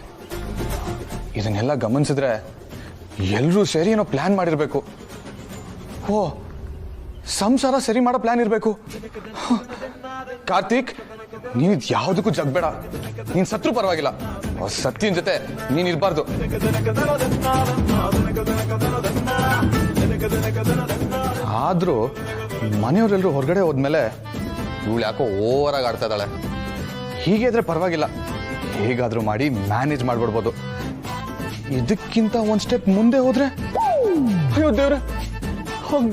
ಇದನ್ನೆಲ್ಲ ಗಮನಿಸಿದ್ರೆ ಎಲ್ಲರೂ ಸೇರಿ ಏನೋ ಪ್ಲಾನ್ ಮಾಡಿರ್ಬೇಕು. ಓ, ಸಂಸಾರ ಸರಿ ಮಾಡೋ ಪ್ಲಾನ್ ಇರಬೇಕು. ಕಾರ್ತಿಕ್, ನೀನ್ ಯಾವುದಕ್ಕೂ ಜಗ್ಬೇಡ. ನೀನ್ ಸತ್ರು ಪರವಾಗಿಲ್ಲ, ಸತ್ಯನ ಜೊತೆ ನೀನ್ ಇರ್ಬಾರ್ದು. ಆದ್ರೂ ಮನೆಯವರೆಲ್ಲರೂ ಹೊರಗಡೆ ಹೋದ್ಮೇಲೆ ಇವಳು ಯಾಕೋ ಓವರ್ ಆಗಿ ಆಡ್ತಾ ಇದ್ದಾಳೆ. ಹೀಗೆ ಇದ್ರೆ ಪರವಾಗಿಲ್ಲ, ಹೇಗಾದ್ರೂ ಮಾಡಿ ಮ್ಯಾನೇಜ್ ಮಾಡ್ಬಿಡ್ಬೋದು. ಇದಕ್ಕಿಂತ ಒಂದ್ ಸ್ಟೆಪ್ ಮುಂದೆ ಹೋದ್ರೆ ಅಯ್ಯೋ ದೇವ್ರೆ,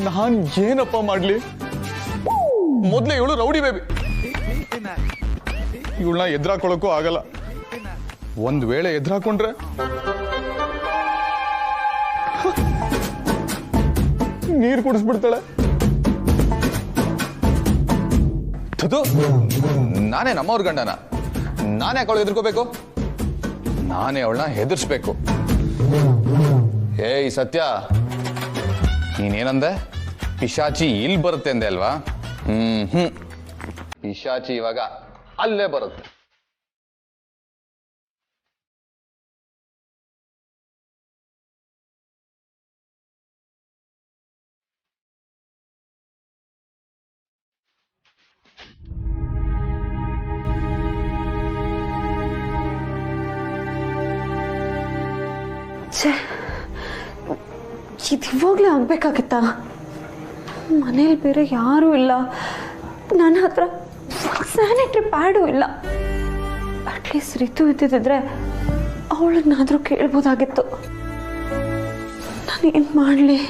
ನಾನ್ ಏನಪ್ಪ ಮಾಡ್ಲಿ? ಮೊದ್ಲೇ ಇವಳು ರೌಡಿ ಬೇಬಿ, ಇವಳನ್ನ ಎದುರಾಕೊಳ್ಳೋಕ್ಕೂ ಆಗಲ್ಲ. ಒಂದ್ ವೇಳೆ ಎದುರಾಕೊಂಡ್ರೆ ನೀರು ಕುಡಿಸ್ಬಿಡ್ತಾಳೆ. ನಾನೇ ನಮ್ಮವ್ರ ಗಂಡನ, ನಾನೇ ಅವಳು ಎದುರ್ಕೋಬೇಕು, ನಾನೇ ಅವಳನ್ನ ಹೆದರ್ಸ್ಬೇಕು. ಏಯ್ ಸತ್ಯ, ನೀನೇನಂದೆ? ಪಿಶಾಚಿ ಇಲ್ಲಿ ಬರುತ್ತೆ ಅಂದೆ ಅಲ್ವಾ? ಪಿಶಾಚಿ ಇವಾಗ ಅಲ್ಲೇ ಬರುತ್ತೆ. ಇದು ಇವಾಗಲೇ ಆಗ್ಬೇಕಾಗಿತ್ತಾ? ಮನೇಲಿ ಬೇರೆ ಯಾರೂ ಇಲ್ಲ, ನನ್ನ ಹತ್ರ ಸ್ಯಾನಿಟರಿ ಪ್ಯಾಡು ಇಲ್ಲ. ಅಟ್ಲೀಸ್ಟ್ ರಿತು ಇದ್ದಿದ್ರೆ ಅವಳನ್ನಾದ್ರೂ ಕೇಳ್ಬೋದಾಗಿತ್ತು. ನಾನೇನು ಮಾಡಲಿ?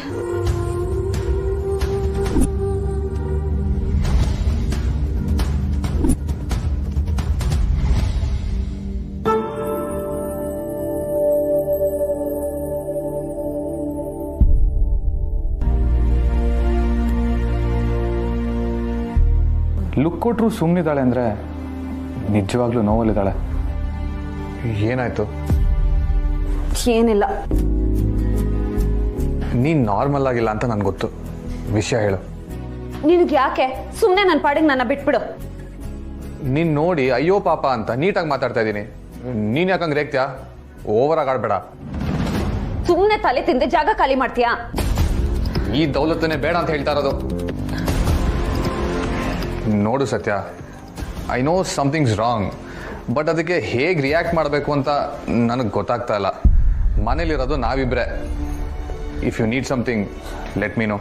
ಲುಕ್ ಕೊಟ್ರು ಸುಮ್ಮನಿದ್ದಾಳೆ ಅಂದರೆ ನಿಜವಾಗ್ಲೂ ನೋವಲ್ಲಿದ್ದಾಳೆ. ಏನಾಯ್ತು? ಏನಿಲ್ಲ. ನೀನು ನಾರ್ಮಲ್ ಆಗಿಲ್ಲ ಅಂತ ನನಗೆ ಗೊತ್ತು. ವಿಷಯ ಹೇಳು. ನಿನಗೆ ಯಾಕೆ? ಸುಮ್ಮನೆ ನನ್ನ ಪಾಡಿಗೆ ನನ್ನ ಬಿಟ್ಬಿಡು. ನೀನು ನೋಡಿ ಅಯ್ಯೋ ಪಾಪ ಅಂತ ನೀಟಾಗಿ ಮಾತಾಡ್ತಾ ಇದ್ದೀನಿ. ನೀನು ಯಾಕಂಗೆ ರೇಗ್ತೀಯಾ? ಓವರಾಗಿ ಆಡಬೇಡ. ಸುಮ್ಮನೆ ತಲೆ ತಿಂದೆ ಜಾಗ ಖಾಲಿ ಮಾಡ್ತೀಯಾ? ಈ ದೌಲತ್ತನ್ನೇ ಬೇಡ ಅಂತ ಹೇಳ್ತಾ ಇರೋದು. ನೋಡು Satya, I know something's wrong, but ಅದಕ್ಕೆ ಹೇಗೆ ರಿಯಾಕ್ಟ್ ಮಾಡಬೇಕು ಅಂತ ನನಗೆ ಗೊತ್ತಾಗ್ತಾ ಇಲ್ಲ. ಮನೇಲಿರೋದು ನಾವಿಬ್ರೆ. If you need something let me know.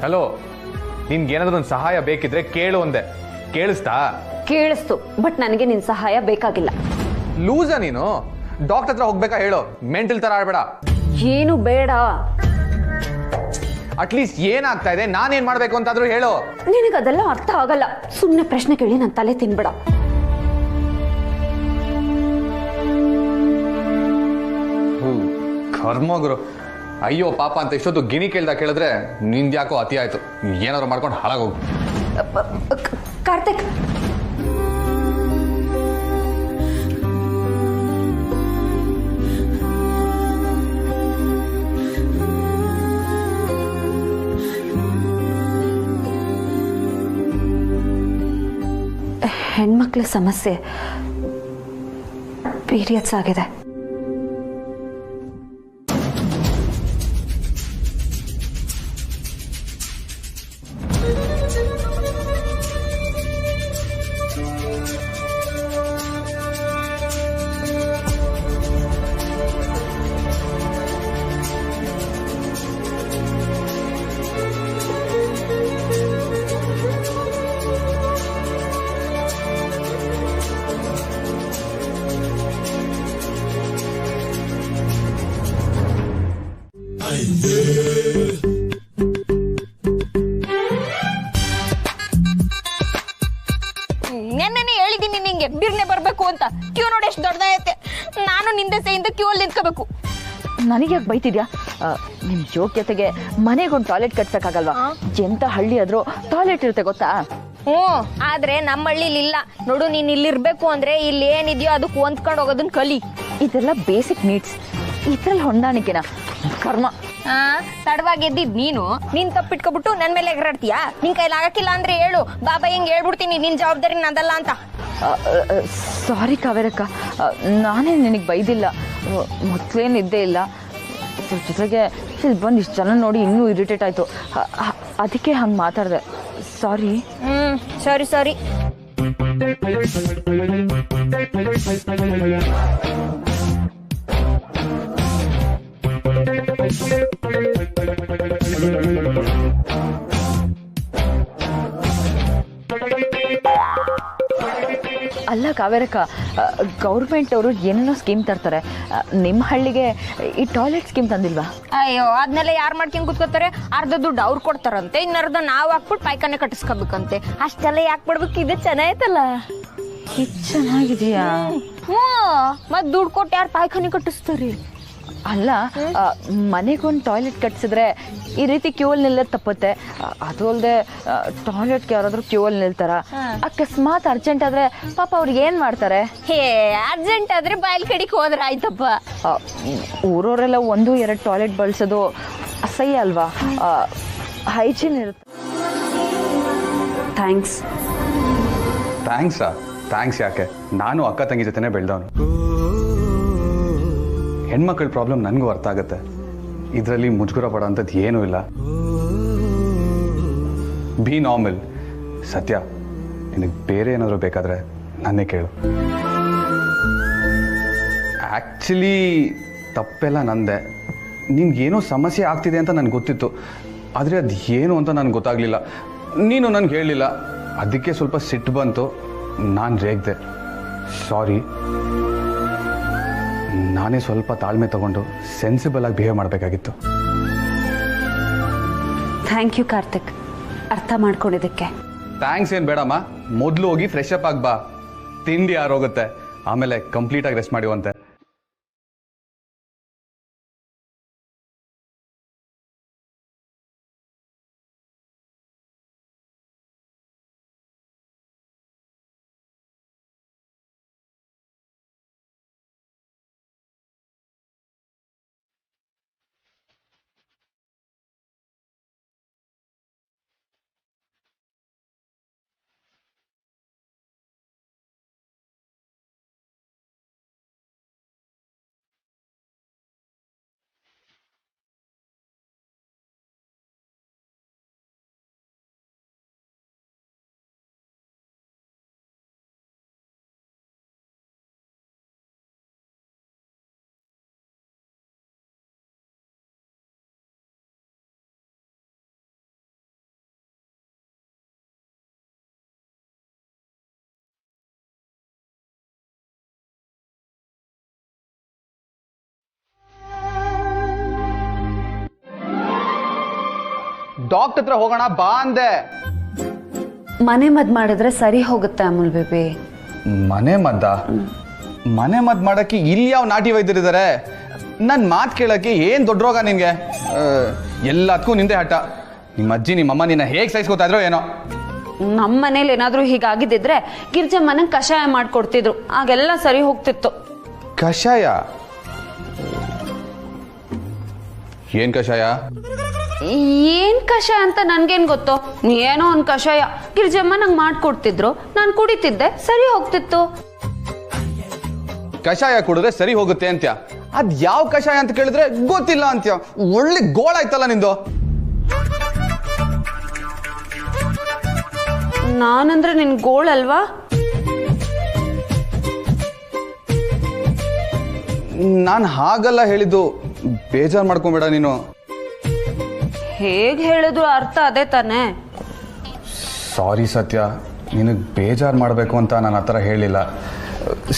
Hello, ನಿನ್ಗೇನಾದ್ರೂ ಒಂದು ಸಹಾಯ ಬೇಕಿದ್ರೆ ಕೇಳು ಒಂದೆ. ಕೇಳಿಸ್ತಾ? ಕೇಳಿಸ್ತು, ಬಟ್ ನನಗೆ ನಿನ್ ಸಹಾಯ ಬೇಕಾಗಿಲ್ಲ. ಲೂಸ ನೀನು? ಡಾಕ್ಟರ್ ಹತ್ರ ಹೋಗ್ಬೇಕಾ ಹೇಳು? ಮೆಂಟಲ್ ತರ ಆಡ್ಬೇಡ. ಏನು ಬೇಡ. ಅಟ್ಲೀಸ್ಟ್ ಏನಾಗ್ತಾ ಇದೆ, ನಾನೇನ್ ಮಾಡ್ಬೇಕು ಅಂತಾದ್ರೂ ಹೇಳು. ನಿನಗೆ ಅದೆಲ್ಲ ಅರ್ಥ ಆಗಲ್ಲ. ಸುಮ್ಮನೆ ಪ್ರಶ್ನೆ ಕೇಳಿ ನನ್ನ ತಲೆ ತಿನ್ಬೇಡ. ಕರ್ಮ ಗುರು. ಅಯ್ಯೋ ಪಾಪ ಅಂತ ಇಷ್ಟೊತ್ತು ಗಿಣಿ ಕೇಳ್ದಾಗ ಕೇಳಿದ್ರೆ ನಿಂದ್ಯಾಕೋ ಅತಿ ಆಯ್ತು. ಏನಾದ್ರು ಮಾಡ್ಕೊಂಡು ಹಾಳಾಗೋಗು. ಕಾರ್ತಿಕ್, ಹೆಣ್ಮಕ್ಳ ಸಮಸ್ಯೆ ಪೀರಿಯಡ್ಸ್ ಆಗಿದೆ. ನೆನ್ನೆ ಹೇಳಿದ್ದೀನಿ ನಿಂಗೆ ಬಿರ್ನೆ ಬರ್ಬೇಕು ಅಂತ. ಕ್ಯೂ ನೋಡಿ ಎಷ್ಟು ದೊಡ್ಡದೈತೆ. ನಾನು ನಿಂದೆ ಸೇಯಿಂದ ಕ್ಯೂ ಅಲ್ಲಿ ನಿಂತ್ಕೋಬೇಕು. ನನಗೆ ಯಾಕೆ ಬೈತಿದ್ಯಾ? ನಿಮ್ ಯೋಗ್ಯತೆಗೆ ಮನೆಗೊಂದು ಟಾಯ್ಲೆಟ್ ಕಟ್ಸಕ್ಕಾಗಲ್ವಾ? ಎಂತ ಹಳ್ಳಿ ಆದ್ರೂ ಟಾಯ್ಲೆಟ್ ಇರುತ್ತೆ ಗೊತ್ತಾ? ಆದ್ರೆ ನಮ್ಮ ಹಳ್ಳಿಲಿ ಇಲ್ಲ ನೋಡು. ನೀನ್ ಇಲ್ಲಿರ್ಬೇಕು ಅಂದ್ರೆ ಇಲ್ಲಿ ಏನಿದೆಯೋ ಅದಕ್ಕೆ ಹೊಂದ್ಕೊಂಡು ಹೋಗೋದನ್ನ ಕಲಿ. ಇದೆಲ್ಲ ಬೇಸಿಕ್ ನೀಡ್ಸ್. ಇದ್ರಲ್ಲಿ ಹೊಂದಾಣಿಕೆನ? ಕರ್ಮ. ತಡವಾಗಿ ಎದ್ದಿದ್ ನೀನ್ ತಪ್ಪಿಟ್ಕೊಬಿಟ್ಟು ನನ್ ಮೇಲೆ ಎಗರಾಡ್ತೀಯಾ? ನಿನ್ ಕೈಲಿ ಆಗಕ್ಕಿಲ್ಲ ಅಂದ್ರೆ ಹೇಳು, ಬಾಬಾ ಹಿಂಗ್ ಹೇಳ್ಬಿಡ್ತೀನಿ, ನಿನ್ ಜವಾಬ್ದಾರಿ ನಂದಲ್ಲ ಅಂತ. ಸಾರಿ ಕಾವೇರಕ್ಕ, ನಾನೇ ನಿನಗೆ ಬೈದಿಲ್ಲ. ಮೊದ್ಲೇನಿದ್ದೇ ಇಲ್ಲ. ಜೊತೆಗೆ ಇಲ್ಲಿ ಬಂದು ಇಷ್ಟು ಜನ ನೋಡಿ ಇನ್ನೂ ಇರಿಟೇಟ್ ಆಯ್ತು. ಅದಕ್ಕೆ ಹಂಗೆ ಮಾತಾಡಿದೆ. ಸಾರಿ. ಸಾರಿ ಸಾರಿ. ಅಲ್ಲ ಕಾವೇರಕ್ಕ, ಗೌರ್ಮೆಂಟ್ ಅವರು ಏನೇನೋ ಸ್ಕೀಮ್ ತರ್ತಾರೆ. ನಿಮ್ಮ ಹಳ್ಳಿಗೆ ಈ ಟಾಯ್ಲೆಟ್ ಸ್ಕೀಮ್ ತಂದಿಲ್ವಾ? ಅಯ್ಯೋ, ಅದನ್ನೆಲ್ಲ ಯಾರು ಮಾಡ್ಕೊಂಡು ಕೂತ್ಕೋತಾರೆ? ಅರ್ಧ ದುಡ್ಡು ಅವ್ರು ಕೊಡ್ತಾರಂತೆ, ಇನ್ನರ್ಧ ನಾವು ಹಾಕ್ಬಿಟ್ಟು ಪಾಯ್ಖಾನೆ ಕಟ್ಟಿಸ್ಕೋಬೇಕಂತೆ. ಅಷ್ಟೆಲ್ಲ ಯಾಕೆ ಮಾಡ್ಬೇಕು? ಇದು ಚೆನ್ನಾಯ್ತಲ್ಲ. ಇದು ಚೆನ್ನಾಗಿದೆಯಾ? ಮತ್ ದುಡ್ಡು ಕೊಟ್ಟು ಯಾರು ಪಾಯ್ಖಾನೆ ಕಟ್ಟಿಸ್ತಾರೆ? ಅಲ್ಲ, ಮನೆಗೊಂದು ಟಾಯ್ಲೆಟ್ ಕಟ್ಸಿದ್ರೆ ಈ ರೀತಿ ಕ್ಯೂ ಅಲ್ಲಿ ನಿಲ್ಲೋದು ತಪ್ಪುತ್ತೆ. ಅದು ಅಲ್ಲದೆ ಟಾಯ್ಲೆಟ್ಗೆ ಯಾರಾದ್ರೂ ಕ್ಯೂ ಅಲ್ಲಿ ನಿಲ್ತಾರ? ಅಕಸ್ಮಾತ್ ಅರ್ಜೆಂಟ್ ಆದ್ರೆ ಪಾಪ ಅವ್ರಿಗೆ ಏನ್ ಮಾಡ್ತಾರೆ? ಅರ್ಜೆಂಟ್ ಆದ್ರೆ ಬಾಯಿಲ್ ಕಡಿಗೆ ಹೋದ್ರೆ ಆಯ್ತಪ್ಪ. ಊರವರೆಲ್ಲ 1-2 ಟಾಯ್ಲೆಟ್ ಬಳಸೋದು ಅಸಹ್ಯ ಅಲ್ವಾ? ಹೈಜೀನ್ ಇರುತ್ತೆ. ಥ್ಯಾಂಕ್ಸ್. ಥ್ಯಾಂಕ್ಸ್ ಯಾಕೆ? ನಾನು ಅಕ್ಕ ತಂಗಿ ಜೊತೆನೆ ಬೆಳೆದವನು. ಹೆಣ್ಮಕ್ಳ ಪ್ರಾಬ್ಲಮ್ ನನಗೂ ಅರ್ಥ ಆಗುತ್ತೆ. ಇದರಲ್ಲಿ ಮುಜುಗರ ಪಡೋ ಅಂಥದ್ದು ಏನೂ ಇಲ್ಲ. Be normal. ಸತ್ಯ, ನಿನಗೆ ಬೇರೆ ಏನಾದರೂ ಬೇಕಾದರೆ ನನ್ನೇ ಕೇಳು. ಆ್ಯಕ್ಚುಲಿ ತಪ್ಪೆಲ್ಲ ನಂದೆ. ನಿನ್ಗೇನೋ ಸಮಸ್ಯೆ ಆಗ್ತಿದೆ ಅಂತ ನನಗೆ ಗೊತ್ತಿತ್ತು, ಆದರೆ ಅದು ಏನು ಅಂತ ನನಗೆ ಗೊತ್ತಾಗಲಿಲ್ಲ. ನೀನು ನನಗೆ ಹೇಳಲಿಲ್ಲ. ಅದಕ್ಕೆ ಸ್ವಲ್ಪ ಸಿಟ್ಟು ಬಂತು, ನಾನು ರೇಗ್ದೆ. ಸಾರಿ. ನಾನೇ ಸ್ವಲ್ಪ ತಾಳ್ಮೆ ತಗೊಂಡು ಸೆನ್ಸಿಬಲ್ ಆಗಿ ಬಿಹೇವ್ ಮಾಡಬೇಕಾಗಿತ್ತು. ಥ್ಯಾಂಕ್ ಯು ಕಾರ್ತಿಕ್, ಅರ್ಥ ಮಾಡ್ಕೊಂಡಿದ್ದಕ್ಕೆ. ಥ್ಯಾಂಕ್ಸ್ ಏನು ಬೇಡಮ್ಮ. ಮೊದಲು ಹೋಗಿ ಫ್ರೆಶ್ ಅಪ್ ಆಗಿ ಬಾ. ತಿಂಡಿ ಯಾರೋಗುತ್ತೆ, ಆಮೇಲೆ ಕಂಪ್ಲೀಟಾಗಿ ರೆಸ್ಟ್ ಮಾಡುವಂತೆ. ಡಾಕ್ಟರ್ ಹತ್ರ ಹೋಗೋಣ ಬಾ ಅಂದೆ. ಮನೆ ಮದ್ದು ಮಾಡಿದ್ರೆ ಸರಿ ಹೋಗುತ್ತೆ ಅಮೂಲ್ ಬೇಬಿ. ಮನೆ ಮದ್ದು ಮಾಡಕ್ಕೆ ಇಲ್ಲಿ ಯಾವ ನಾಟಿ ವೈದ್ಯರಿದ್ದಾರೆ? ನನ್ನ ಮಾತು ಕೇಳಕ್ಕೆ ಏನು ದೊಡ್ಡ ರೋಗ ನಿನಗೆ? ಎಲ್ಲದಕ್ಕೂ ನಿಂದೆ ಹಠ. ನಿಮ್ಮ ಅಜ್ಜಿ ನಿಮ್ಮಮ್ಮ ನಿನ್ನ ಹೇಗೆ ಸಹಿಸ್ಕೋತಾ ಇದ್ರೋ ಏನೋ. ನಮ್ಮ ಮನೇಲಿ ಏನಾದರೂ ಹೀಗಾಗಿದ್ದಿದ್ರೆ ಗಿರ್ಜಮ್ಮನಂಗೆ ಕಷಾಯ ಮಾಡಿಕೊಡ್ತಿದ್ರು, ಆಗೆಲ್ಲ ಸರಿ ಹೋಗ್ತಿತ್ತು. ಕಷಾಯ? ಏನ್ ಕಷಾಯ? ಏನ್ ಕಷಾಯ ಅಂತ ನನ್ಗೇನ್ ಗೊತ್ತೋ? ಏನೋ ಒಂದ್ ಕಷಾಯ ಗಿರ್ಜಮ್ಮ ನಂಗೆ ಮಾಡ್ಕೊಡ್ತಿದ್ರು, ನಾನು ಕುಡಿತಿದ್ದೆ, ಸರಿ ಹೋಗ್ತಿತ್ತು. ಕಷಾಯ ಕುಡಿದ್ರೆ ಸರಿ ಹೋಗುತ್ತೆ ಅಂತ್ಯ. ಅದ್ ಯಾವ ಕಷಾಯ ಅಂತ ಕೇಳಿದ್ರೆ ಗೊತ್ತಿಲ್ಲ ಅಂತ್ಯ. ಒಳ್ಳೆ ಗೋಳಾಯ್ತಲ್ಲ ನಿಂದು. ನಾನಂದ್ರೆ ನಿನ್ ಗೋಳಲ್ವಾ? ನಾನು ಹಾಗಲ್ಲ ಹೇಳಿದ್ದು, ಬೇಜಾರು ಮಾಡ್ಕೊಂಬೇಡ ನೀನು. ಹೇಗ್ ಹೇಳಿದ್ರು ಅರ್ಥ ಅದೇ ತಾನೆ. ಸಾರಿ ಸತ್ಯ, ನಿನಗೆ ಬೇಜಾರು ಮಾಡಬೇಕು ಅಂತ ನಾನು ಆ ಥರ ಹೇಳಿಲ್ಲ.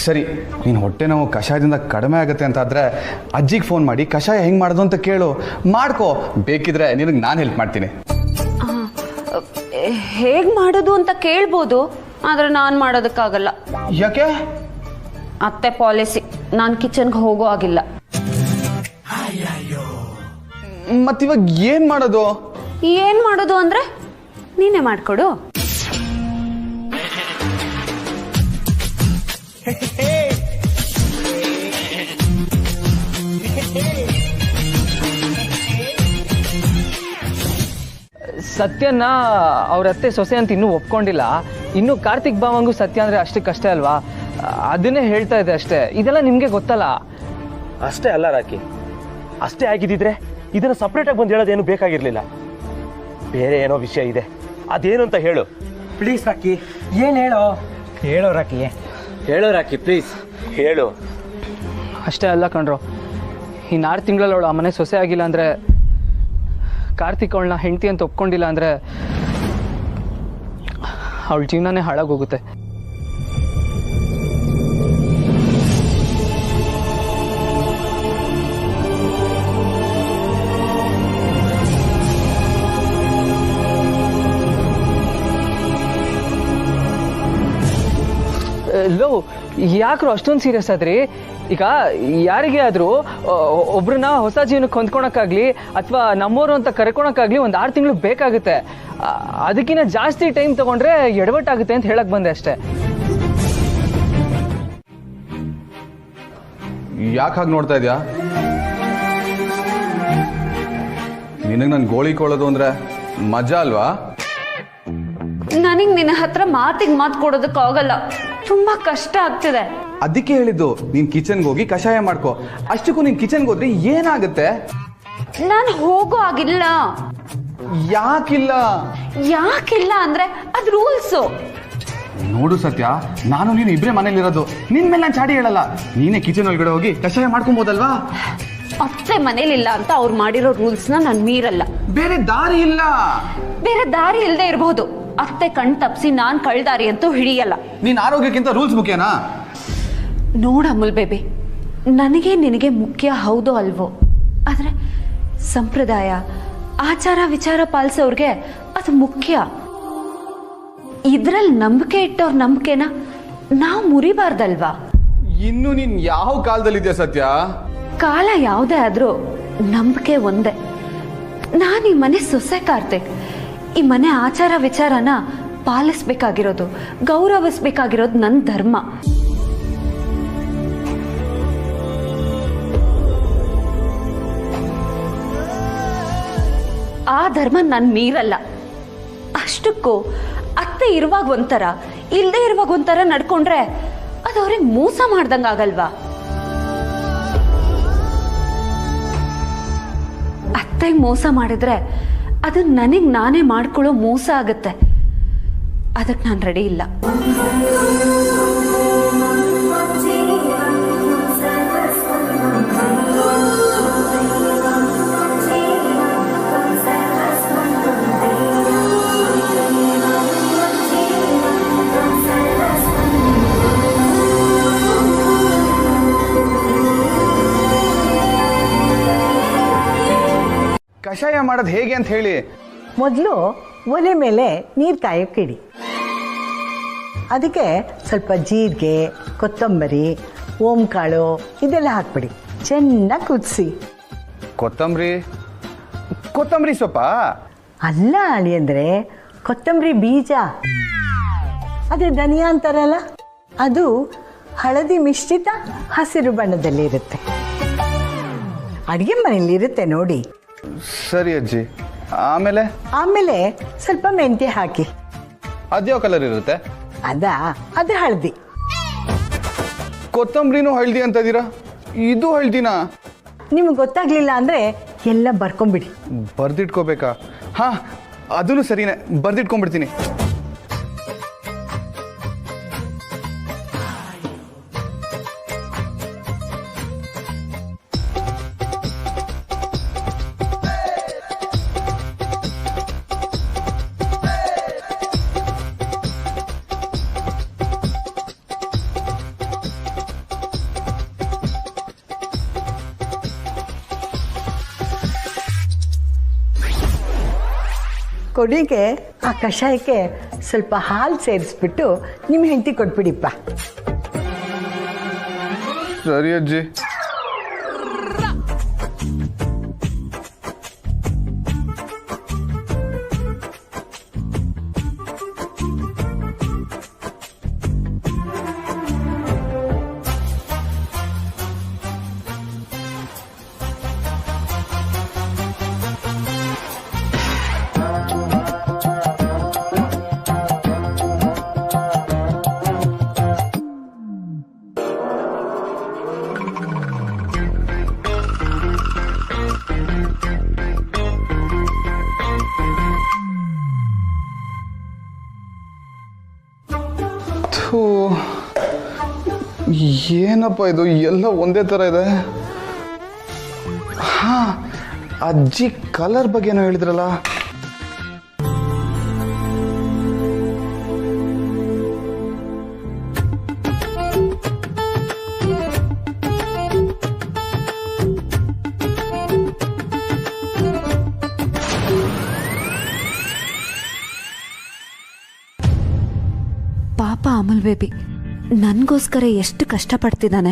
ಸರಿ, ನೀನು ಹೊಟ್ಟೆ ನೋವು ಕಷಾಯದಿಂದ ಕಡಿಮೆ ಆಗುತ್ತೆ ಅಂತಾದರೆ ಅಜ್ಜಿಗೆ ಫೋನ್ ಮಾಡಿ ಕಷಾಯ ಹೆಂಗೆ ಮಾಡೋದು ಅಂತ ಕೇಳು, ಮಾಡ್ಕೋ. ಬೇಕಿದ್ರೆ ನಿನಗೆ ನಾನು ಹೆಲ್ಪ್ ಮಾಡ್ತೀನಿ. ಹೇಗ್ ಮಾಡೋದು ಅಂತ ಕೇಳ್ಬೋದು, ಆದ್ರೆ ನಾನು ಮಾಡೋದಕ್ಕಾಗಲ್ಲ. ಯಾಕೆ? ಅತ್ತೆ ಪಾಲಿಸಿ, ನಾನು ಕಿಚನ್ಗೆ ಹೋಗೋ ಆಗಿಲ್ಲ. ಮತ್ತಿವಾಗ ಏನ್ ಮಾಡೋದು? ಏನ್ ಮಾಡೋದು ಅಂದ್ರೆ ನೀನೇ ಮಾಡ್ಕೊಡು. ಸತ್ಯನ ಅವ್ರ ಅತ್ತೆ ಸೊಸೆ ಅಂತ ಇನ್ನೂ ಒಪ್ಕೊಂಡಿಲ್ಲ. ಇನ್ನು ಕಾರ್ತಿಕ್ ಬಾವಂಗೂ ಸತ್ಯ ಅಂದ್ರೆ ಅಷ್ಟಕ್ಕಷ್ಟೇ ಅಲ್ವಾ? ಅದನ್ನೇ ಹೇಳ್ತಾ ಇದೆ ಅಷ್ಟೇ. ಇದೆಲ್ಲ ನಿಮ್ಗೆ ಗೊತ್ತಲ್ಲ. ಅಷ್ಟೇ ಅಲ್ಲ ರಾಕಿ, ಅಷ್ಟೇ ಆಗಿದ್ದಿದ್ರೆ ಇದನ್ನ ಸಪ್ರೇಟಾಗಿ ಬಂದು ಹೇಳೋದೇನು ಬೇಕಾಗಿರ್ಲಿಲ್ಲ. ಬೇರೆ ಏನೋ ವಿಷಯ ಇದೆ, ಅದೇನು ಅಂತ ಹೇಳು ಪ್ಲೀಸ್ ರಾಕಿ. ಏನು ಹೇಳೋ ರಾಕಿ ಪ್ಲೀಸ್ ಹೇಳು. ಅಷ್ಟೇ ಅಲ್ಲ ಕಣ್ರು, ಇನ್ನು 6 ತಿಂಗಳಲ್ಲಿ ಅವಳು ಆ ಮನೆ ಸೊಸೆ ಆಗಿಲ್ಲ ಅಂದರೆ, ಕಾರ್ತಿಕ್ ಅವಳನ್ನ ಹೆಂಡತಿ ಅಂತ ಒಪ್ಕೊಂಡಿಲ್ಲ ಅಂದರೆ ಅವಳ ಜೀವನನೇ ಹಾಳಾಗೋಗುತ್ತೆ. ಲೋ, ಯಾಕ್ರು ಅಷ್ಟೊಂದು ಸೀರಿಯಸ್ ಆದ್ರಿ? ಈಗ ಯಾರಿಗೆ ಆದರೂ ಒಬ್ರನ್ನ ಹೊಸ ಜೀವನಕ್ಕೆ ಹೊಂದ್ಕೊಳಕ್ಕಾಗ್ಲಿ ಅಥವಾ ನಮ್ಮವರು ಅಂತ ಕರ್ಕೊಳಕ್ಕಾಗ್ಲಿ 6 ತಿಂಗಳು ಬೇಕಾಗುತ್ತೆ. ಅದಕ್ಕಿಂತ ಜಾಸ್ತಿ ಟೈಮ್ ತಗೊಂಡ್ರೆ ಎಡವಟ್ಟಾಗುತ್ತೆ ಅಂತ ಹೇಳಕ್ ಬಂದೆ ಅಷ್ಟೇ. ಯಾಕೆ ಹಾಗೆ ನೋಡ್ತಾ ಇದೆಯಾ? ನಿನಗೆ ನಾನು ಗೋಳಿಕೊಳ್ಳೋದು ಅಂದ್ರೆ ಮಜಾ ಅಲ್ವಾ? ನನಗೆ ನಿನ್ನ ಹತ್ರ ಮಾತಿಗೆ ಮಾತು ಕೊಡೋದಕ್ಕಾಗಲ್ಲ, ತುಂಬಾ ಕಷ್ಟ ಆಗ್ತಿದೆ. ಅದಕ್ಕೆ ಹೇಳಿದ್ದು ನೀನ್ ಕಿಚನ್ಗೆ ಹೋಗಿ ಕಷಾಯ ಮಾಡ್ಕೋ. ಅಷ್ಟಕ್ಕೂ ನೀನ್ ಕಿಚನ್ಗೆ ಹೋದ್ರೆ ಏನಾಗುತ್ತೆ? ನಾನು ಹೋಗೋ ಆಗಿಲ್ಲ. ಯಾಕಿಲ್ಲ ಅಂದ್ರೆ ಅದು ರೂಲ್ಸು. ನೋಡು ಸತ್ಯ, ನಾನು ನೀನು ಇಬ್ರೇ ಮನೇಲಿರೋದು, ನಿನ್ ಮೇಲೆ ನಾನು ಚಾಡಿ ಹೇಳಲ್ಲ. ನೀನೇ ಕಿಚನ್ ಒಳಗಡೆ ಹೋಗಿ ಕಷಾಯ ಮಾಡ್ಕೊಬೋದಲ್ವಾ? ಅತ್ತೆ ಮನೇಲಿಲ್ಲ ಅಂತ ಅವ್ರು ಮಾಡಿರೋ ರೂಲ್ಸ್ನ ನಾನು ಮೀರಲ್ಲ. ಬೇರೆ ದಾರಿ ಇಲ್ಲ. ಬೇರೆ ದಾರಿ ಇಲ್ಲದೆ ಇರಬಹುದು, ಅತ್ತೆ ಕಣ್ ತಪ್ಸಿ ನಾನ್ ಕಳ್ದಾರಿ ಅಂತೂ ಹಿಡಿಯಲ್ಲ. ನೀನ್ ಆರೋಗ್ಯಕ್ಕಿಂತ ರೂಲ್ಸ್ ಮುಖ್ಯನಾ? ನೋಡ ಅಮೂಲ್ ಬೇಬಿ, ನನಗೆ ನಿನಗೆ ಮುಖ್ಯ ಹೌದೋ ಅಲ್ವೋ, ಆದ್ರೆ ಸಂಪ್ರದಾಯ ಆಚಾರ ವಿಚಾರ ಪಾಲಿಸೋರ್ಗೆ ಅದು ಮುಖ್ಯ. ಇದ್ರಲ್ಲಿ ನಂಬಿಕೆ ಇಟ್ಟವ್ರ ನಂಬಿಕೆನ ನಾವು ಮುರಿಬಾರ್ದಲ್ವಾ? ಇನ್ನು ನೀನ್ ಯಾವ ಕಾಲದಲ್ಲಿದ್ಯಾ ಸತ್ಯ? ಕಾಲ ಯಾವುದೇ ಆದ್ರೂ ನಂಬಿಕೆ ಒಂದೇ. ನಾನು ಈ ಮನೆ ಸೊಸೆ ಕಾರ್ತಿಕ್, ಈ ಮನೆ ಆಚಾರ ವಿಚಾರನ ಪಾಲಿಸ್ಬೇಕಾಗಿರೋದು, ಗೌರವಿಸ್ಬೇಕಾಗಿರೋದು ನನ್ನ ಧರ್ಮ. ಆ ಧರ್ಮ ನಾನು ಮೀರಲ್ಲ. ಅಷ್ಟಕ್ಕೂ ಅತ್ತೆ ಇರುವಾಗ ಒಂಥರ, ಇಲ್ಲದೆ ಇರುವಾಗ ಒಂಥರ ನಡ್ಕೊಂಡ್ರೆ ಅದು ಅವ್ರಿಗೆ ಮೋಸ ಮಾಡ್ದಂಗಾಗಲ್ವಾ? ಅತ್ತೆಗೆ ಮೋಸ ಮಾಡಿದ್ರೆ ಅದು ನನಗೆ ನಾನೇ ಮಾಡ್ಕೊಳ್ಳೋ ಮೋಸ ಆಗತ್ತೆ. ಅದಕ್ಕೆ ನಾನು ರೆಡಿ ಇಲ್ಲ. ಕಷಾಯ ಮಾಡೋದು ಹೇಗೆ ಅಂತ ಹೇಳಿ. ಮೊದಲು ಒಲೆ ಮೇಲೆ ನೀರು ಕಾಯೋಕ್ಕಿಡಿ. ಅದಕ್ಕೆ ಸ್ವಲ್ಪ ಜೀರಿಗೆ, ಕೊತ್ತಂಬರಿ, ಓಂಕಾಳು ಇದೆಲ್ಲ ಹಾಕ್ಬಿಡಿ. ಚೆನ್ನಾಗಿ ಕುದಿಸಿ. ಕೊತ್ತಂಬರಿ ಸೊಪ್ಪ ಅಲ್ಲ ಅಳಿಯಂದ್ರೆ, ಕೊತ್ತಂಬರಿ ಬೀಜ. ಅದೇ ಧನಿಯಾ ಅಂತಾರಲ್ಲ, ಅದು ಹಳದಿ ಮಿಶ್ರಿತ ಹಸಿರು ಬಣ್ಣದಲ್ಲಿ ಇರುತ್ತೆ. ಅಡುಗೆ ಮನೆಯಲ್ಲಿ ಇರುತ್ತೆ ನೋಡಿ. ಸರಿ ಅಜ್ಜಿ. ಆಮೇಲೆ ಸ್ವಲ್ಪ ಮೆಂತ್ಯ ಹಾಕಿ. ಅದ್ಯಾವ ಕಲರ್ ಇರುತ್ತೆ? ಅದು ಹಳದಿ. ಕೊತ್ತಂಬರಿನೂ ಹಳದಿ ಅಂತ ಇದೀರಾ? ಇದು ಹಳದಿನಾ? ನಿಮ್ಗೆ ಗೊತ್ತಾಗ್ಲಿಲ್ಲ ಅಂದ್ರೆ ಎಲ್ಲ ಬರ್ಕೊಂಬಿಡಿ. ಬರ್ದಿಟ್ಕೋಬೇಕಾ? ಹಾ, ಅದೂ ಸರಿನೇ, ಬರ್ದಿಟ್ಕೊಂಡ್ಬಿಡ್ತೀನಿ. ಕೊಡಿಗೆ ಆ ಕಷಾಯಕ್ಕೆ ಸ್ವಲ್ಪ ಹಾಲು ಸೇರಿಸ್ಬಿಟ್ಟು ನಿಮ್ಮ ಹೆಂಡತಿ ಕೊಟ್ಬಿಡಿಪ್ಪ. ಸರಿ ಅಜ್ಜಿ. ಏನಪ್ಪ ಇದು, ಎಲ್ಲ ಒಂದೇ ಥರ ಇದೆ. ಹಾ, ಅಜ್ಜಿ ಕಲರ್ ಬಗ್ಗೆ ಏನೋ ಹೇಳಿದ್ರಲ್ಲ. ಪಾಪ ಅಮಲ್ ಬೇಬಿ ನನಗೋಸ್ಕರ ಎಷ್ಟು ಕಷ್ಟಪಡ್ತಿದ್ದಾನೆ.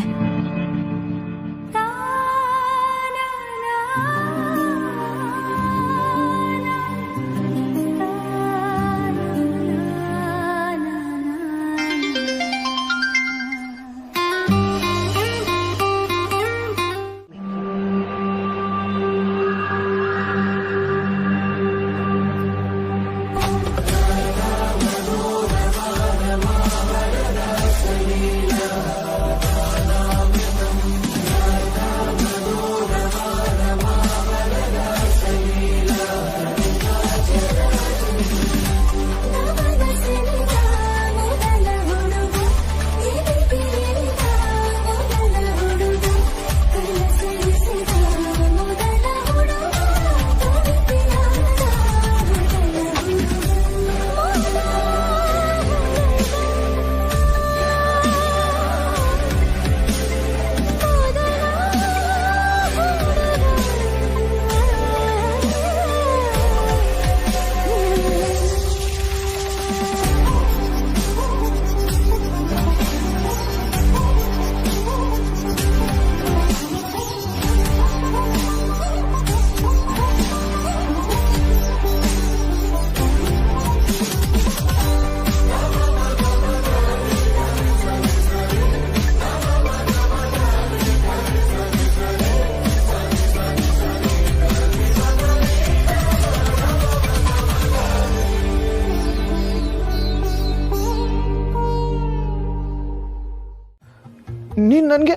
ನೀನ್ ನನ್ಗೆ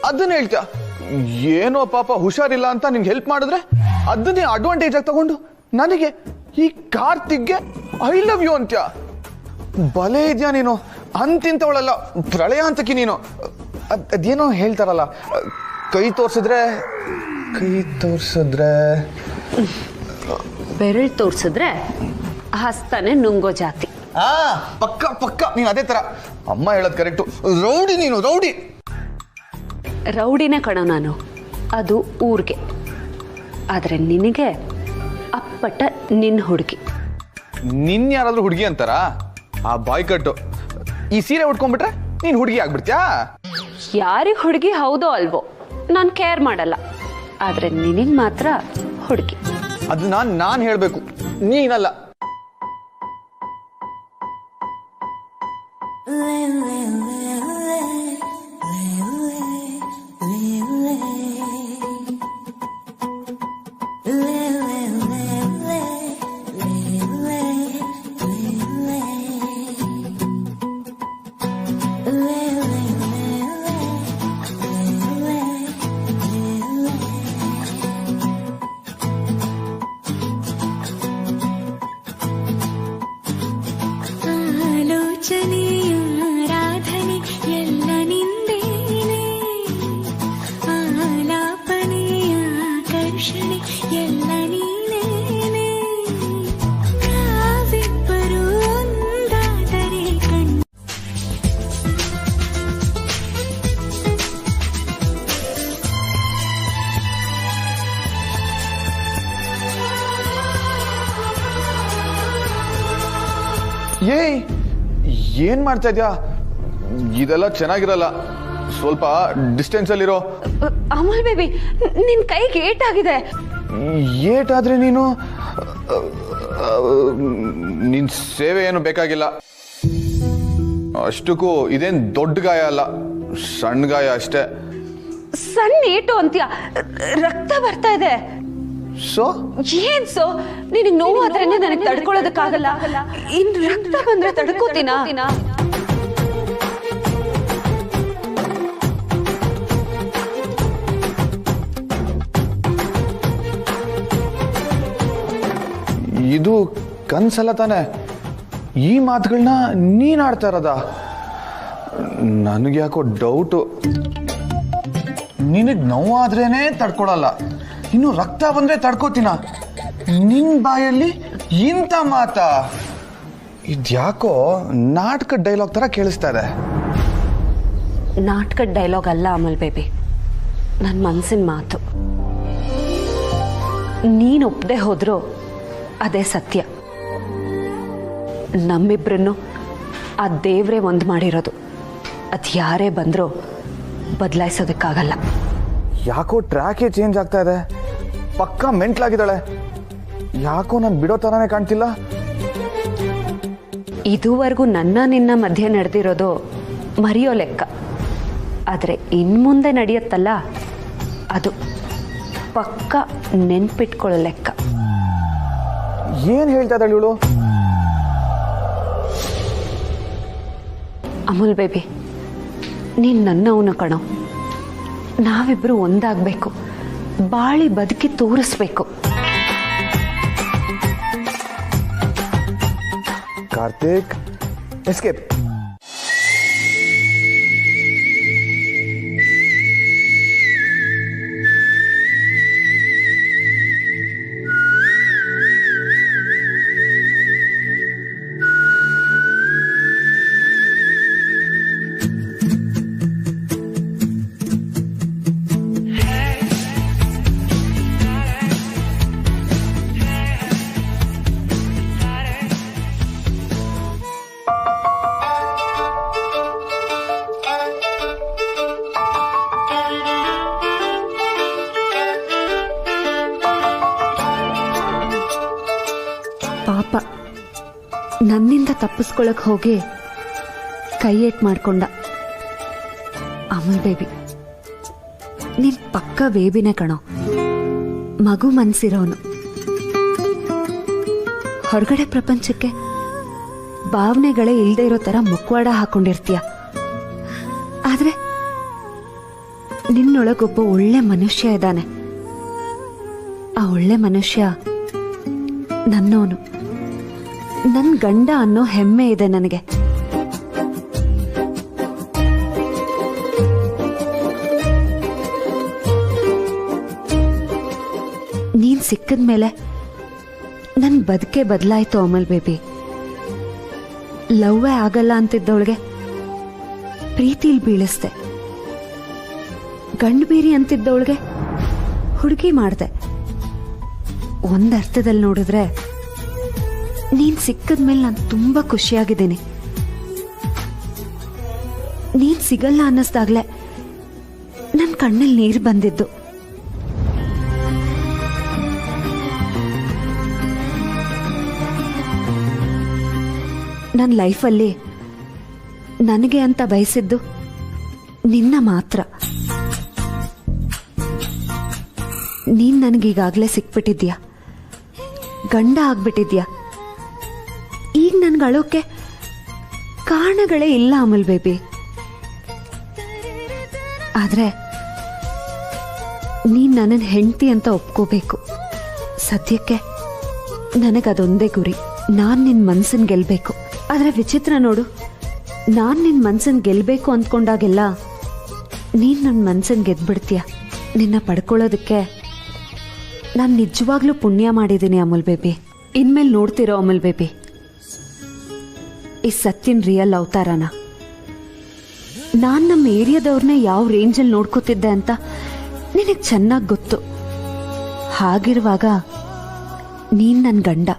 ಅದನ್ನ ಹೇಳ್ತೀಯ? ಏನೋ ಪಾಪ ಹುಷಾರಿಲ್ಲ ಅಂತ ನಿನ್ಗೆ ಹೆಲ್ಪ್ ಮಾಡಿದ್ರೆ ಅದನ್ನೇ ಅಡ್ವಾಂಟೇಜ್ ಆಗಿ ತಗೊಂಡು ನನಗೆ ಈ ಕಾರ್ತಿಕ್ಗೆ ಐ ಲವ್ ಯು ಅಂತ್ಯ. ಬಲೆ ಇದೆಯಾ ನೀನು? ಅಂತಿಂತವಳಲ್ಲ, ಪ್ರಳಯ ಅಂತಕಿ ನೀನು. ಅದೇನೋ ಹೇಳ್ತಾರಲ್ಲ, ಕೈ ತೋರ್ಸಿದ್ರೆ ಬೆರಳು ತೋರ್ಸಿದ್ರೆ ಹಸ್ತಾನೆ ನುಂಗೋ ಜಾತಿ. ಪಕ್ಕ ಪಕ್ಕ ನೀನು ಅದೇ ತರ. ಅಮ್ಮ ಹೇಳೋದು ಕರೆಕ್ಟು. ರೌಡಿ ನೀನು, ರೌಡಿ. ರೌಡಿನೇ ಕಣೋ ನಾನು, ಅದು ಊರಿಗೆ. ಆದರೆ ನಿನಗೆ ಅಪ್ಪಟ ನಿನ್ನ ಹುಡುಗಿ. ನಿನ್ ಯಾರಾದ್ರೂ ಹುಡುಗಿ ಅಂತಾರ? ಆ ಬಾಯ್ ಕಟ್ಟು ಈ ಸೀರೆ ಉಟ್ಕೊಂಡ್ಬಿಟ್ರೆ ನೀನ್ ಹುಡುಗಿ ಆಗ್ಬಿಡ್ತ್ಯಾ? ಯಾರಿಗೆ ಹುಡುಗಿ ಹೌದೋ ಅಲ್ವೋ ನಾನು ಕೇರ್ ಮಾಡಲ್ಲ, ಆದ್ರೆ ನಿನಗೆ ಮಾತ್ರ ಹುಡುಗಿ. ಅದು ನಾನು ಹೇಳ್ಬೇಕು, ನೀನಲ್ಲ. ಏನ್ ಮಾಡ್ತಾ ಇದ್ಯಾ? ಇದೆಲ್ಲ ಚೆನ್ನಾಗಿರಲ್ಲ, ಸ್ವಲ್ಪ ಡಿಸ್ಟೆನ್ಸ್ ಅಲ್ಲಿರೋ. ಅಮಲ್ ಬೇಬಿ, ನಿನ್ ಕೈಗೆ ಏಟಾಗಿದೆ. ಏಟಾದ್ರೆ ನೀನು ನಿನ್ ಸೇವೆ ಏನು ಬೇಕಾಗಿಲ್ಲ. ಅಷ್ಟಕ್ಕೂ ಇದೇನ್ ದೊಡ್ಡ ಗಾಯ ಅಲ್ಲ, ಸಣ್ಣ ಗಾಯ ಅಷ್ಟೇ. ಸಣ್ಣ ಏಟು ಅಂತ್ಯ, ರಕ್ತ ಬರ್ತಾ ಇದೆ. ಸೊ ಏನ್ ಸೊ? ನಿನಗೆ ನೋವು ಆದ್ರೇನೆ ನನಗೆ ತಡ್ಕೊಳ್ಳೋದಕ್ಕಾಗಲ್ಲ, ಇನ್ ರಕ್ತ ಬಂದ್ರೆ ತಡ್ಕೋತೀನಾ? ಇದು ಕನ್ಸಲ್ಲ ತಾನೆ? ಈ ಮಾತುಗಳನ್ನ ನೀನ್ ಆಡ್ತಾ ಇರೋದ? ನನಗೆ ಯಾಕೋ ಡೌಟು. ನಿನಗ್ ನೋವಾದ್ರೇನೆ ತಡ್ಕೊಳಲ್ಲ, ಇನ್ನು ರಕ್ತ ಬಂದ್ರೆ ತಡ್ಕೋತೀನ? ನಿನ್ ಬಾಯಲ್ಲಿ ಇಂಥ ಮಾತಾ? ಇದ್ಯಾಕೋ ನಾಟಕದ ಡೈಲಾಗ್ ತರ ಕೇಳಿಸ್ತಾ ಇದೆ. ನಾಟಕದ ಡೈಲಾಗ್ ಅಲ್ಲ ಅಮಲ್ ಬೇಬಿ, ನನ್ನ ಮನಸ್ಸಿನ ಮಾತು. ನೀನು ಒಪ್ಪದೆ ಹೋದ್ರು ಅದೇ ಸತ್ಯ. ನಮ್ಮಿಬ್ರನ್ನು ಆ ದೇವ್ರೇ ಒಂದು ಮಾಡಿರೋದು. ಅದು ಯಾರೇ ಬಂದರೂ ಬದಲಾಯಿಸೋದಕ್ಕಾಗಲ್ಲ. ಯಾಕೋ ಟ್ರ್ಯಾಕೇ ಚೇಂಜ್ ಆಗ್ತಾ ಇದೆ. ಪಕ್ಕಾ ಮೆಂಟ್ಲಾಗಿದ್ದಾಳೆ. ಯಾಕೋ ನಾನು ಬಿಡೋ ಥರನೇ ಕಾಣ್ತಿಲ್ಲ. ಇದುವರೆಗೂ ನನ್ನ ನಿನ್ನ ಮಧ್ಯೆ ನಡೆದಿರೋದು ಮರೆಯೋ ಲೆಕ್ಕ. ಆದರೆ ಇನ್ಮುಂದೆ ನಡೆಯುತ್ತಲ್ಲ, ಅದು ಪಕ್ಕ ನೆನ್ಪಿಟ್ಕೊಳ್ಳೋ ಲೆಕ್ಕ. ಏನು ಹೇಳ್ತಾ ಇದ್ದಾಳೆ ಇವಳು? ಅಮುಲ್ ಬೇಬಿ, ನೀನು ನನ್ನವನು ಕಣೋ. ನಾವಿಬ್ರು ಒಂದಾಗಬೇಕು, ಬಾಳಿ ಬದುಕಿ ತೋರಿಸ್ಬೇಕು. ಕಾರ್ತಿಕ್, ಎಸ್ಕೇಪ್. ಪಾಪ ನನ್ನಿಂದ ತಪ್ಪಿಸ್ಕೊಳಕ್ ಹೋಗಿ ಕೈ ಏಟ್ ಮಾಡ್ಕೊಂಡ. ಅಮಲ್ ಬೇಬಿ, ನೀನ್ ಪಕ್ಕ ಬೇಬಿನೇ ಕಣೋ. ಮಗು ಮನ್ಸಿರೋನು. ಹೊರಗಡೆ ಪ್ರಪಂಚಕ್ಕೆ ಭಾವನೆಗಳೇ ಇಲ್ದೇ ಇರೋ ತರ ಮುಖವಾಡ ಹಾಕೊಂಡಿರ್ತೀಯ. ಆದ್ರೆ ನಿನ್ನೊಳಗೊಬ್ಬ ಒಳ್ಳೆ ಮನುಷ್ಯ ಇದ್ದಾನೆ. ಆ ಒಳ್ಳೆ ಮನುಷ್ಯ ನನ್ನೋನು, ನನ್ ಗಂಡ ಅನ್ನೋ ಹೆಮ್ಮೆ ಇದೆ ನನಗೆ. ನೀನ್ ಸಿಕ್ಕಿದ್ಮೇಲೆ ನನ್ ಬದುಕೆ ಬದಲಾಯ್ತು ಅಮಲ್ ಬೇಬಿ. ಲವ್ವೇ ಆಗಲ್ಲ ಅಂತಿದ್ದವಳಿಗೆ ಪ್ರೀತಿಲ್ ಬೀಳಿಸ್ದೆ. ಗಂಡು ಬೀರಿ ಅಂತಿದ್ದವಳಿಗೆ ಹುಡುಗಿ ಮಾಡ್ದೆ. ಒಂದು ಅರ್ಥದಲ್ಲಿ ನೋಡಿದ್ರೆ ನೀನ್ ಸಿಕ್ಕದ್ಮೇಲೆ ನಾನು ತುಂಬಾ ಖುಷಿಯಾಗಿದ್ದೀನಿ. ನೀನ್ ಸಿಗಲ್ಲ ಅನ್ನಿಸ್ದಾಗ್ಲೆ ನನ್ನ ಕಣ್ಣಲ್ಲಿ ನೀರು ಬಂದಿದ್ದು. ನನ್ನ ಲೈಫಲ್ಲಿ ನನಗೆ ಅಂತ ಬಯಸಿದ್ದು ನಿನ್ನ ಮಾತ್ರ. ನೀನ್ ನನಗೀಗಾಗಲೇ ಸಿಕ್ಬಿಟ್ಟಿದ್ಯಾ, ಗಂಡ ಆಗ್ಬಿಟ್ಟಿದ್ಯಾ. ಈಗ ನನ್ಗೆ ಅಳೋಕೆ ಕಾರಣಗಳೇ ಇಲ್ಲ ಅಮಲ್ ಬೇಬಿ. ಆದ್ರೆ ನೀನ್ ನನ್ನನ್ನು ಹೆಂಡತಿ ಅಂತ ಒಪ್ಕೋಬೇಕು. ಸದ್ಯಕ್ಕೆ ನನಗದೊಂದೇ ಗುರಿ, ನಾನ್ ನಿನ್ ಮನ್ಸನ್ ಗೆಲ್ಬೇಕು. ಆದ್ರೆ ವಿಚಿತ್ರ ನೋಡು, ನಾನ್ ನಿನ್ ಮನ್ಸನ್ ಗೆಲ್ಬೇಕು ಅಂದ್ಕೊಂಡಾಗೆಲ್ಲ ನೀನ್ ನನ್ನ ಮನ್ಸನ್ ಗೆದ್ಬಿಡ್ತೀಯ. ನಿನ್ನ ಪಡ್ಕೊಳ್ಳೋದಕ್ಕೆ ನಾನು ನಿಜವಾಗ್ಲೂ ಪುಣ್ಯ ಮಾಡಿದ್ದೀನಿ ಅಮುಲ್ ಬೇಬಿ. ಇನ್ಮೇಲೆ ನೋಡ್ತಿರೋ ಅಮುಲ್ ಬೇಬಿ, ಈ ಸತ್ಯನ್ ರಿಯಲ್ ಅವತಾರನ. ನಾನ್ ನಮ್ಮ ಏರಿಯಾದವ್ರನ್ನೇ ಯಾವ ರೇಂಜಲ್ಲಿ ನೋಡ್ಕೋತಿದ್ದೆ ಅಂತ ನಿನಗೆ ಚೆನ್ನಾಗಿ ಗೊತ್ತು. ಹಾಗಿರುವಾಗ ನೀನ್ ನನ್ನ ಗಂಡ,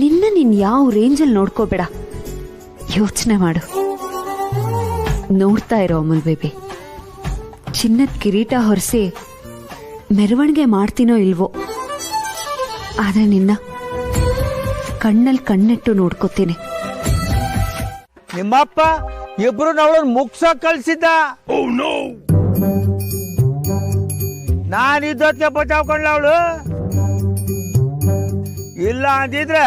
ನಿನ್ನ ನೀನ್ ಯಾವ ರೇಂಜಲ್ಲಿ ನೋಡ್ಕೋಬೇಡ, ಯೋಚನೆ ಮಾಡು. ನೋಡ್ತಾ ಇರೋ ಅಮುಲ್ ಬೇಬಿ, ಚಿನ್ನದ ಕಿರೀಟ ಹೊರಿಸಿ ಮೆರವಣಿಗೆ ಮಾಡ್ತೀನೋ ಇಲ್ವೋ, ಆದ್ರೆ ನಿನ್ನ ಕಣ್ಣಲ್ಲಿ ಕಣ್ಣಿಟ್ಟು ನೋಡ್ಕೋತೀನಿ. ನಿಮ್ಮಪ್ಪ ಇಬ್ರು ಅವಳನ್ನ ಮುಗ್ಸ ಕಳ್ಸಿದ್ದ. ನಾನಿದ್ದಕ್ಕೆ ಬಚಾವ್ಕೊಂಡ್ಲ ಅವಳು. ಇಲ್ಲ ಅಂದಿದ್ರೆ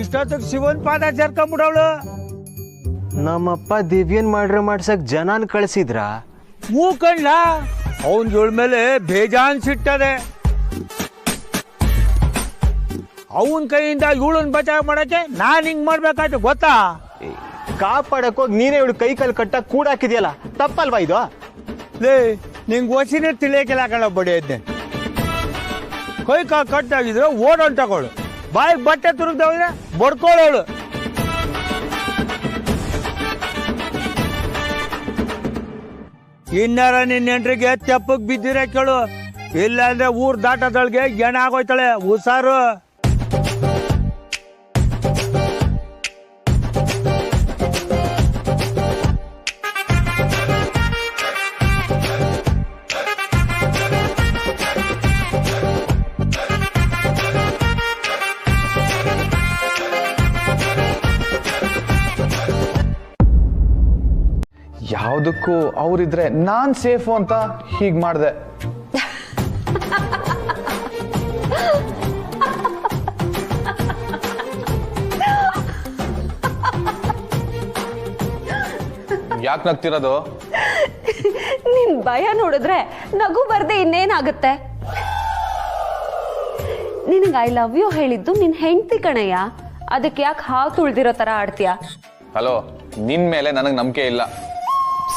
ಇಷ್ಟೊತ್ತಿಗೆ ಶಿವನ್ ಪಾದ ಸೇರ್ಕೊಂಡ್ಬಿಡವಳು. ನಮ್ಮಪ್ಪ ದಿವ್ಯನ್ ಮಾಡ್ಸಕ್ ಜನನ್ ಕಳ್ಸಿದ್ರ? ಹೂ ಕಣ್ಣ, ಅವನ್ ಜೋಳ ಮೇಲೆ ಬೇಜಾನ್ ಸಿಟ್ಟದೆ. ಅವನ್ ಕೈಯಿಂದ ಇವಳನ್ ಬಚಾವ್ ಮಾಡಕ್ಕೆ ನಾನ್ ಹಿಂಗ್ ಮಾಡ್ಬೇಕಾಯ್ತು ಗೊತ್ತಾ? ಕಾಪಾಡಕ್ ಹೋಗಿ ನೀನೇ ಇವಳು ಕೈ ಕಾಲು ಕಟ್ಟಾಕ್ ಕೂಡ ಹಾಕಿದ್ಯಲ್ಲ, ತಪ್ಪಲ್ವಾ ಇದು? ಲೇ, ನಿಂಗೆ ವಸಿನೇ ತಿಳಿಯಕಿಲ್ಲ ಕಣ ಬಡಿ ಇದ್ದೆ. ಕೈ ಕಾಲು ಕಟ್ಟಾಗಿದ್ರೆ ಓಡೋನ್ ತಗೊಳು, ಬಾಯಿಗೆ ಬಟ್ಟೆ ತುರುಗ್ದವ್ರೆ ಬಡ್ಕೊಳ್ಳೋಳು. ಇನ್ನಾರ ನಿನ್ನ ನೆಂಟ್ರಿಗೆ ತೆಪ್ಪಗ್ ಬಿದ್ದಿರ ಕೇಳು, ಇಲ್ಲ ಅಂದ್ರೆ ಊರ್ ದಾಟದೊಳಗೆ ಎಣ ಆಗೋಯ್ತಾಳೆ. ಹುಷಾರು. ಯಾವುದಕ್ಕೂ ಅವರಿದ್ರೆ ನಾನ್ ಸೇಫು ಅಂತ ಹೀಗ್ ಮಾಡಿದೆ. ಯಾಕೆ ನಗ್ತಿರೋದು? ನಿನ್ ಭಯ ನೋಡಿದ್ರೆ ನಗು ಬರ್ದೆ ಇನ್ನೇನಾಗುತ್ತೆ? ನಿನಗೆ ಐ ಲವ್ ಯು ಹೇಳಿದ್ದು ನಿನ್ ಹೆಂಡತಿ ಕಣಯ್ಯ, ಅದಕ್ಕೆ ಯಾಕೆ ಹಾವು ತುಳ್ದಿರೋ ತರ ಆಡ್ತೀಯ? ಹಲೋ, ನಿನ್ ಮೇಲೆ ನನಗ್ ನಂಬಿಕೆ ಇಲ್ಲ.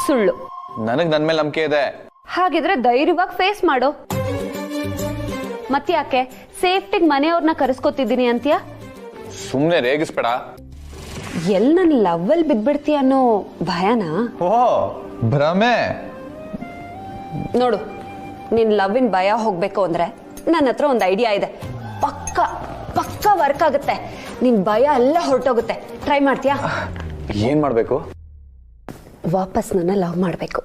ಸುಳ್ಳು. ನನಗ್ ನನ್ ಮೇಲೆ ನಂಬಿಕೆ ಇದೆ. ಹಾಗಿದ್ರೆ ಧೈರ್ಯವಾಗಿ ಫೇಸ್ ಮಾಡು. ಮತ್ತ್ಯಾಕೆ ಸೇಫ್ಟಿಗೆ ಮನೆಯವ್ರನ್ನ ಕರೆಸ್ಕೊತಿದ್ದೀನಿ ಅಂತೀಯ? ಸುಮ್ನೆ ರೇಗಿಸ್ಬೇಡ. ಎಲ್ ನನ್ ಲವ್ವಲ್ ಬಿದ್ಬಿಡ್ತೀಯ ಅನ್ನೋ ಭಯನಾ? ಓ, ಭ್ರಮೆ. ನೋಡು, ನಿನ್ ಲವ್ವಿನ ಭಯ ಹೋಗ್ಬೇಕು ಅಂದ್ರೆ ನನ್ನ ಹತ್ರ ಒಂದು ಐಡಿಯಾ ಇದೆ. ಪಕ್ಕ ಪಕ್ಕ ವರ್ಕ್ ಆಗುತ್ತೆ. ನಿನ್ ಭಯ ಎಲ್ಲ ಹೊರಟೋಗುತ್ತೆ. ಟ್ರೈ ಮಾಡ್ತೀಯಾ? ಏನ್ ಮಾಡ್ಬೇಕು? ವಾಪಸ್ ನನ್ನ ಲವ್ ಮಾಡ್ಬೇಕು.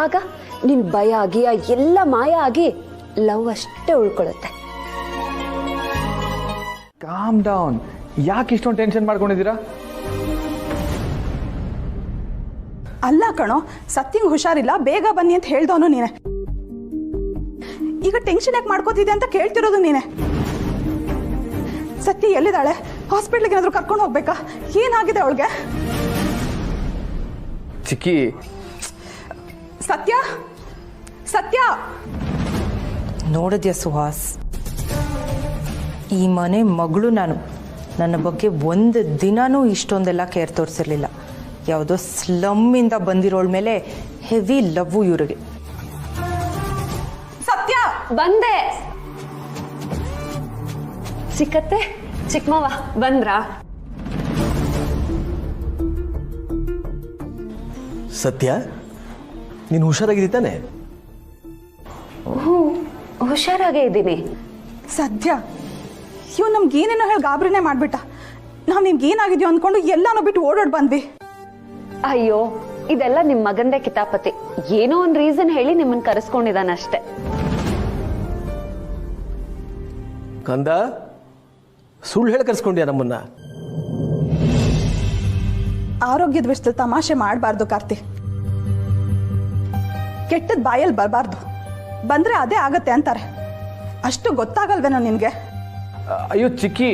ಆಗ ನಿನ್ ಭಯ ಆಗಿ ಎಲ್ಲ ಮಾಯ ಆಗಿ ಲವ್ ಅಷ್ಟೇ ಉಳ್ಕೊಳ್ಳುತ್ತೆ. Calm down. ಯಾಕೆ ಇಷ್ಟೊಂದು ಟೆನ್ಷನ್ ಮಾಡ್ಕೊಂಡಿದ್ದೀರಾ? ಅಲ್ಲ ಕಣೋ, ಸತ್ಯಂಗ್ ಹುಷಾರಿಲ್ಲ, ಬೇಗ ಬನ್ನಿ ಅಂತ ಹೇಳ್ದವನು ನೀನೆ. ಈಗ ಟೆನ್ಷನ್ ಯಾಕೆ ಮಾಡ್ಕೋತಿದ್ದೆ ಅಂತ ಕೇಳ್ತಿರೋದು ನೀನೆ. ಸತ್ಯ ಎಲ್ಲಿದ್ದಾಳೆ? ಹಾಸ್ಪಿಟ್ಲಿಗೆ ಏನಾದ್ರು ಕರ್ಕೊಂಡು ಹೋಗ್ಬೇಕಾ? ಏನಾಗಿದೆ ಅವಳಿಗೆ? ಚಿಕ್ಕಿ, ಸತ್ಯ ಸತ್ಯ ನೋಡಿದ್ಯಾ ಸುಹಾಸ್, ಈ ಮನೆ ಮಗಳು ನಾನು. ನನ್ನ ಬಗ್ಗೆ ಒಂದು ದಿನಾನೂ ಇಷ್ಟೊಂದೆಲ್ಲ ಕೇರ್ ತೋರಿಸಿರ್ಲಿಲ್ಲ. ಯಾವುದೋ ಸ್ಲಮ್ಮಿಂದ ಬಂದಿರೋಳ ಮೇಲೆ ಹೆವಿ ಲವ್ ಇವ್ರಿಗೆ. ಸತ್ಯ ಬಂದೆ. ಚಿಕ್ಕತ್ತೆ ಚಿಕ್ಕಮ್ಮವ ಬಂದ್ರಾ? ಸತ್ಯ ನೀನು ಹುಷಾರಾಗಿದ್ದಿ ತಾನೆ? ಹ್ಞೂ ಹುಷಾರಾಗೇ ಇದ್ದೀನಿ. ಸದ್ಯ ಇವ್ ನಮ್ಗೆ ಏನೇನೋ ಹೇಳಿ ಗಾಬರಿನೇ ಮಾಡ್ಬಿಟ್ಟ. ನಾವು ನಿಮ್ಗೆ ಏನಾಗಿದ್ಯೋ ಅಂದ್ಕೊಂಡು ಎಲ್ಲಾನು ಬಿಟ್ಟು ಓಡೋಡ್ ಬಂದ್ವಿ. ಅಯ್ಯೋ ಇದೆಲ್ಲ ನಿಮ್ಮ ಮಗಂದೇ ಕಿತಾಪತಿ. ಏನೋ ಒಂದು ರೀಸನ್ ಹೇಳಿ ನಿಮ್ಮನ್ನ ಕರೆಸ್ಕೊಂಡಿದ್ದಾನಷ್ಟೇ. ಕಂದ, ಸುಳ್ಳು ಹೇಳಿ ಕರ್ಸ್ಕೊಂಡ್ಯಾ ನಮ್ಮನ್ನ? ಆರೋಗ್ಯದ ವಿಷಯದಲ್ಲಿ ತಮಾಷೆ ಮಾಡಬಾರ್ದು ಕಾರ್ತಿ. ಕೆಟ್ಟದ್ ಬಾಯಲ್ಲಿ ಬರಬಾರ್ದು. ಬಂದ್ರೆ ಅದೇ ಆಗತ್ತೆ ಅಂತಾರೆ. ಅಷ್ಟು ಗೊತ್ತಾಗಲ್ವೇನೋ ನಿನ್ಗೆ? ಅಯ್ಯೋ ಚಿಕ್ಕಿ,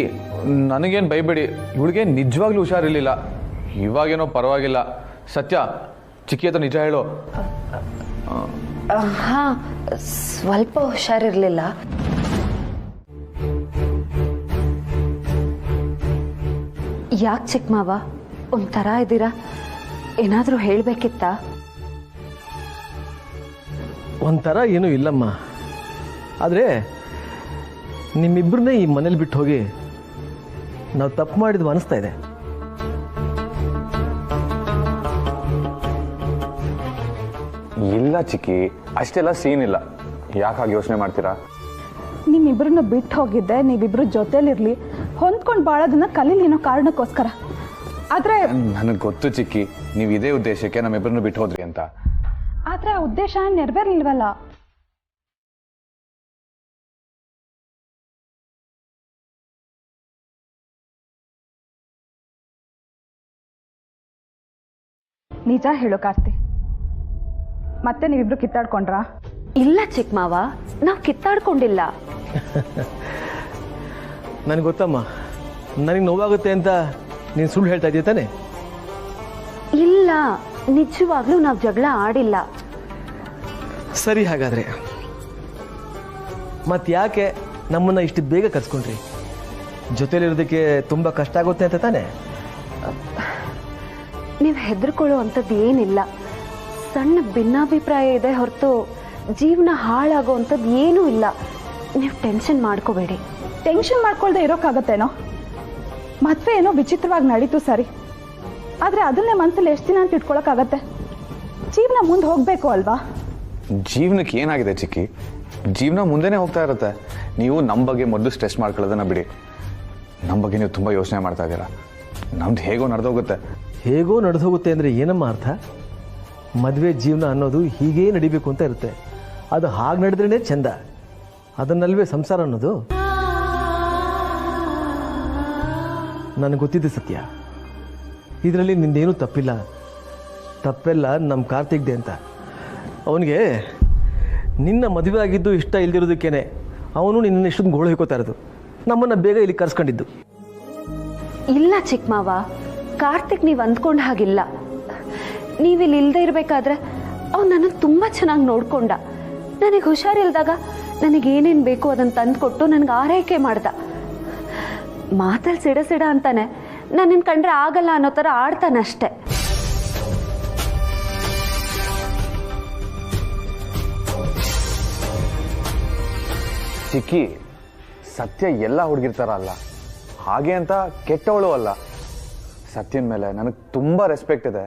ನನಗೇನು ಬೈಬೇಡಿ. ಇವಳಿಗೆ ನಿಜವಾಗ್ಲೂ ಹುಷಾರಿರ್ಲಿಲ್ಲ. ಇವಾಗೇನೋ ಪರವಾಗಿಲ್ಲ. ಸತ್ಯ, ಚಿಕ್ಕಿ ಹತ್ರ ನಿಜ ಹೇಳು. ಹಾ ಸ್ವಲ್ಪ ಹುಷಾರಿರ್ಲಿಲ್ಲ. ಯಾಕೆ ಚಿಕ್ಕ ಮಾವ ಒಂಥರ ಇದ್ದೀರಾ? ಏನಾದರೂ ಹೇಳಬೇಕಿತ್ತಾ? ಒಂಥರ ಏನೂ ಇಲ್ಲಮ್ಮ. ಆದರೆ ನಿಮ್ಮಿಬ್ಬರನ್ನೇ ಈ ಮನೇಲಿ ಬಿಟ್ಟು ಹೋಗಿ ನಾವು ತಪ್ಪು ಮಾಡಿದ್ವು ಅನಿಸ್ತಾ ಇದೆ. ಇಲ್ಲ ಚಿಕ್ಕಿ, ಅಷ್ಟೆಲ್ಲ ಸೀನ್ ಇಲ್ಲ. ಯಾಕಾಗಿ ಯೋಚನೆ ಮಾಡ್ತೀರಾ? ನಿಮ್ಮಿಬ್ರನ್ನ ಬಿಟ್ಟು ಹೋಗಿದ್ದೆ ನೀವಿಬ್ರು ಜೊತೆಲಿರ್ಲಿ, ಹೊಂದ್ಕೊಂಡು ಬಾಳೋದನ್ನ ಕಲೀಲಿ ಅನ್ನೋ ಕಾರಣಕ್ಕೋಸ್ಕರ. ಆದ್ರೆ ನನಗೆ ಗೊತ್ತು ಚಿಕ್ಕಿ, ನೀವು ಇದೇ ಉದ್ದೇಶಕ್ಕೆ ನಮ್ಮಿಬ್ಬರನ್ನು ಬಿಟ್ಟು ಹೋದ್ರಿ ಅಂತ. ಆದ್ರೆ ಆ ಉದ್ದೇಶ ನೆರವೇರ್ಲಿಲ್ವಲ್ಲ. ನಿಜ ಹೇಳು ಕಾರ್ತಿ, ಮತ್ತೆ ನೀವಿಬ್ರು ಕಿತ್ತಾಡ್ಕೊಂಡ್ರಾ? ಇಲ್ಲ ಚಿಕ್ಕ ಮಾವ, ನಾವು ಕಿತ್ತಾಡ್ಕೊಂಡಿಲ್ಲ. ನನಗೆ ಗೊತ್ತಮ್ಮ, ನನಗೆ ನೋವಾಗುತ್ತೆ ಅಂತ ನೀನು ಸುಳ್ಳು ಹೇಳ್ತಾ ಇದೀಯ ತಾನೆ? ಇಲ್ಲ, ನಿಜವಾಗ್ಲೂ ನಾವು ಜಗಳ ಆಡಿಲ್ಲ. ಸರಿ, ಹಾಗಾದ್ರೆ ಮತ್ತೆ ಯಾಕೆ ನಮ್ಮನ್ನ ಇಷ್ಟು ಬೇಗ ಕರ್ಸ್ಕೊಂಡ್ರಿ? ಜೊತೆಲಿರೋದಕ್ಕೆ ತುಂಬ ಕಷ್ಟ ಆಗುತ್ತೆ ಅಂತ ತಾನೆ? ನೀವು ಹೆದರ್ಕೊಳ್ಳೋ ಅಂಥದ್ದು ಏನಿಲ್ಲ. ಸಣ್ಣ ಭಿನ್ನಾಭಿಪ್ರಾಯ ಇದೆ ಹೊರತು ಜೀವನ ಹಾಳಾಗೋ ಅಂಥದ್ದು ಏನೂ ಇಲ್ಲ. ನೀವು ಟೆನ್ಷನ್ ಮಾಡ್ಕೋಬೇಡಿ. ಟೆನ್ಷನ್ ಮಾಡ್ಕೊಳ್ದೆ ಇರೋಕ್ಕಾಗತ್ತೇನೋ? ಮದುವೆ ಏನೋ ವಿಚಿತ್ರವಾಗಿ ನಡೀತು ಸರಿ, ಆದರೆ ಅದನ್ನೇ ಮನಸ್ಸಲ್ಲಿ ಎಷ್ಟು ದಿನ ಅಂತ ಇಟ್ಕೊಳಕ್ಕಾಗತ್ತೆ? ಜೀವನ ಮುಂದೆ ಹೋಗಬೇಕು ಅಲ್ವಾ? ಜೀವನಕ್ಕೆ ಏನಾಗಿದೆ ಚಿಕ್ಕಿ? ಜೀವನ ಮುಂದೆನೇ ಹೋಗ್ತಾ ಇರುತ್ತೆ. ನೀವು ನಮ್ಮ ಬಗ್ಗೆ ಮೊದಲು ಸ್ಟ್ರೆಸ್ ಮಾಡ್ಕೊಳ್ಳೋದನ್ನ ಬಿಡಿ. ನಮ್ಮ ಬಗ್ಗೆ ನೀವು ತುಂಬ ಯೋಚನೆ ಮಾಡ್ತಾ ಇದ್ದೀರಾ. ನಮ್ದು ಹೇಗೋ ನಡೆದೋಗುತ್ತೆ. ಹೇಗೋ ನಡೆದೋಗುತ್ತೆ ಅಂದರೆ ಏನಮ್ಮ ಅರ್ಥ? ಮದುವೆ ಜೀವನ ಅನ್ನೋದು ಹೀಗೇ ನಡಿಬೇಕು ಅಂತ ಇರುತ್ತೆ. ಅದು ಹಾಗೆ ನಡೆದ್ರೇ ಚೆಂದ. ಅದನ್ನಲ್ವೇ ಸಂಸಾರ ಅನ್ನೋದು. ನನಗೆ ಗೊತ್ತಿದೆ ಸತ್ಯ, ಇದರಲ್ಲಿ ನಿಂದೇನೂ ತಪ್ಪಿಲ್ಲ. ತಪ್ಪೆಲ್ಲ ನಮ್ಮ ಕಾರ್ತಿಕ್ದೆ ಅಂತ. ಅವನಿಗೆ ನಿನ್ನ ಮದುವೆ ಆಗಿದ್ದು ಇಷ್ಟ ಇಲ್ದಿರೋದಕ್ಕೇನೆ ಅವನು ನಿನ್ನ ಇಷ್ಟೊಂದು ಗೋಳು ಹೊಯ್ಕೋತಾ ಇರೋದು. ನಮ್ಮನ್ನು ಬೇಗ ಇಲ್ಲಿ ಕರ್ಸ್ಕೊಂಡಿದ್ದು. ಇಲ್ಲ ಚಿಕ್ಕ ಮಾವ, ಕಾರ್ತಿಕ್ ನೀವು ಅಂದ್ಕೊಂಡ ಹಾಗಿಲ್ಲ. ನೀವಿಲ್ಲಿ ಇಲ್ಲದೆ ಇರಬೇಕಾದ್ರೆ ಅವ್ನು ನನ್ನನ್ನು ತುಂಬ ಚೆನ್ನಾಗಿ ನೋಡ್ಕೊಂಡ. ನನಗೆ ಹುಷಾರಿಲ್ದಾಗ ನನಗೇನೇನು ಬೇಕು ಅದನ್ನು ತಂದುಕೊಟ್ಟು ನನಗೆ ಆರೈಕೆ ಮಾಡ್ದ. ಮಾತಲ್ಲಿ ಸಿಡ ಅಂತಾನೆ, ನನ್ನನ್ನು ಕಂಡ್ರೆ ಆಗಲ್ಲ ಅನ್ನೋ ಥರ ಆಡ್ತಾನಷ್ಟೆ. ಚಿಕ್ಕಿ, ಸತ್ಯ ಎಲ್ಲ ಹುಡುಗಿರ್ತಾರ ಅಲ್ಲ, ಹಾಗೆ ಅಂತ ಕೆಟ್ಟವಳು ಅಲ್ಲ. ಸತ್ಯನ ಮೇಲೆ ನನಗೆ ತುಂಬ ರೆಸ್ಪೆಕ್ಟ್ ಇದೆ.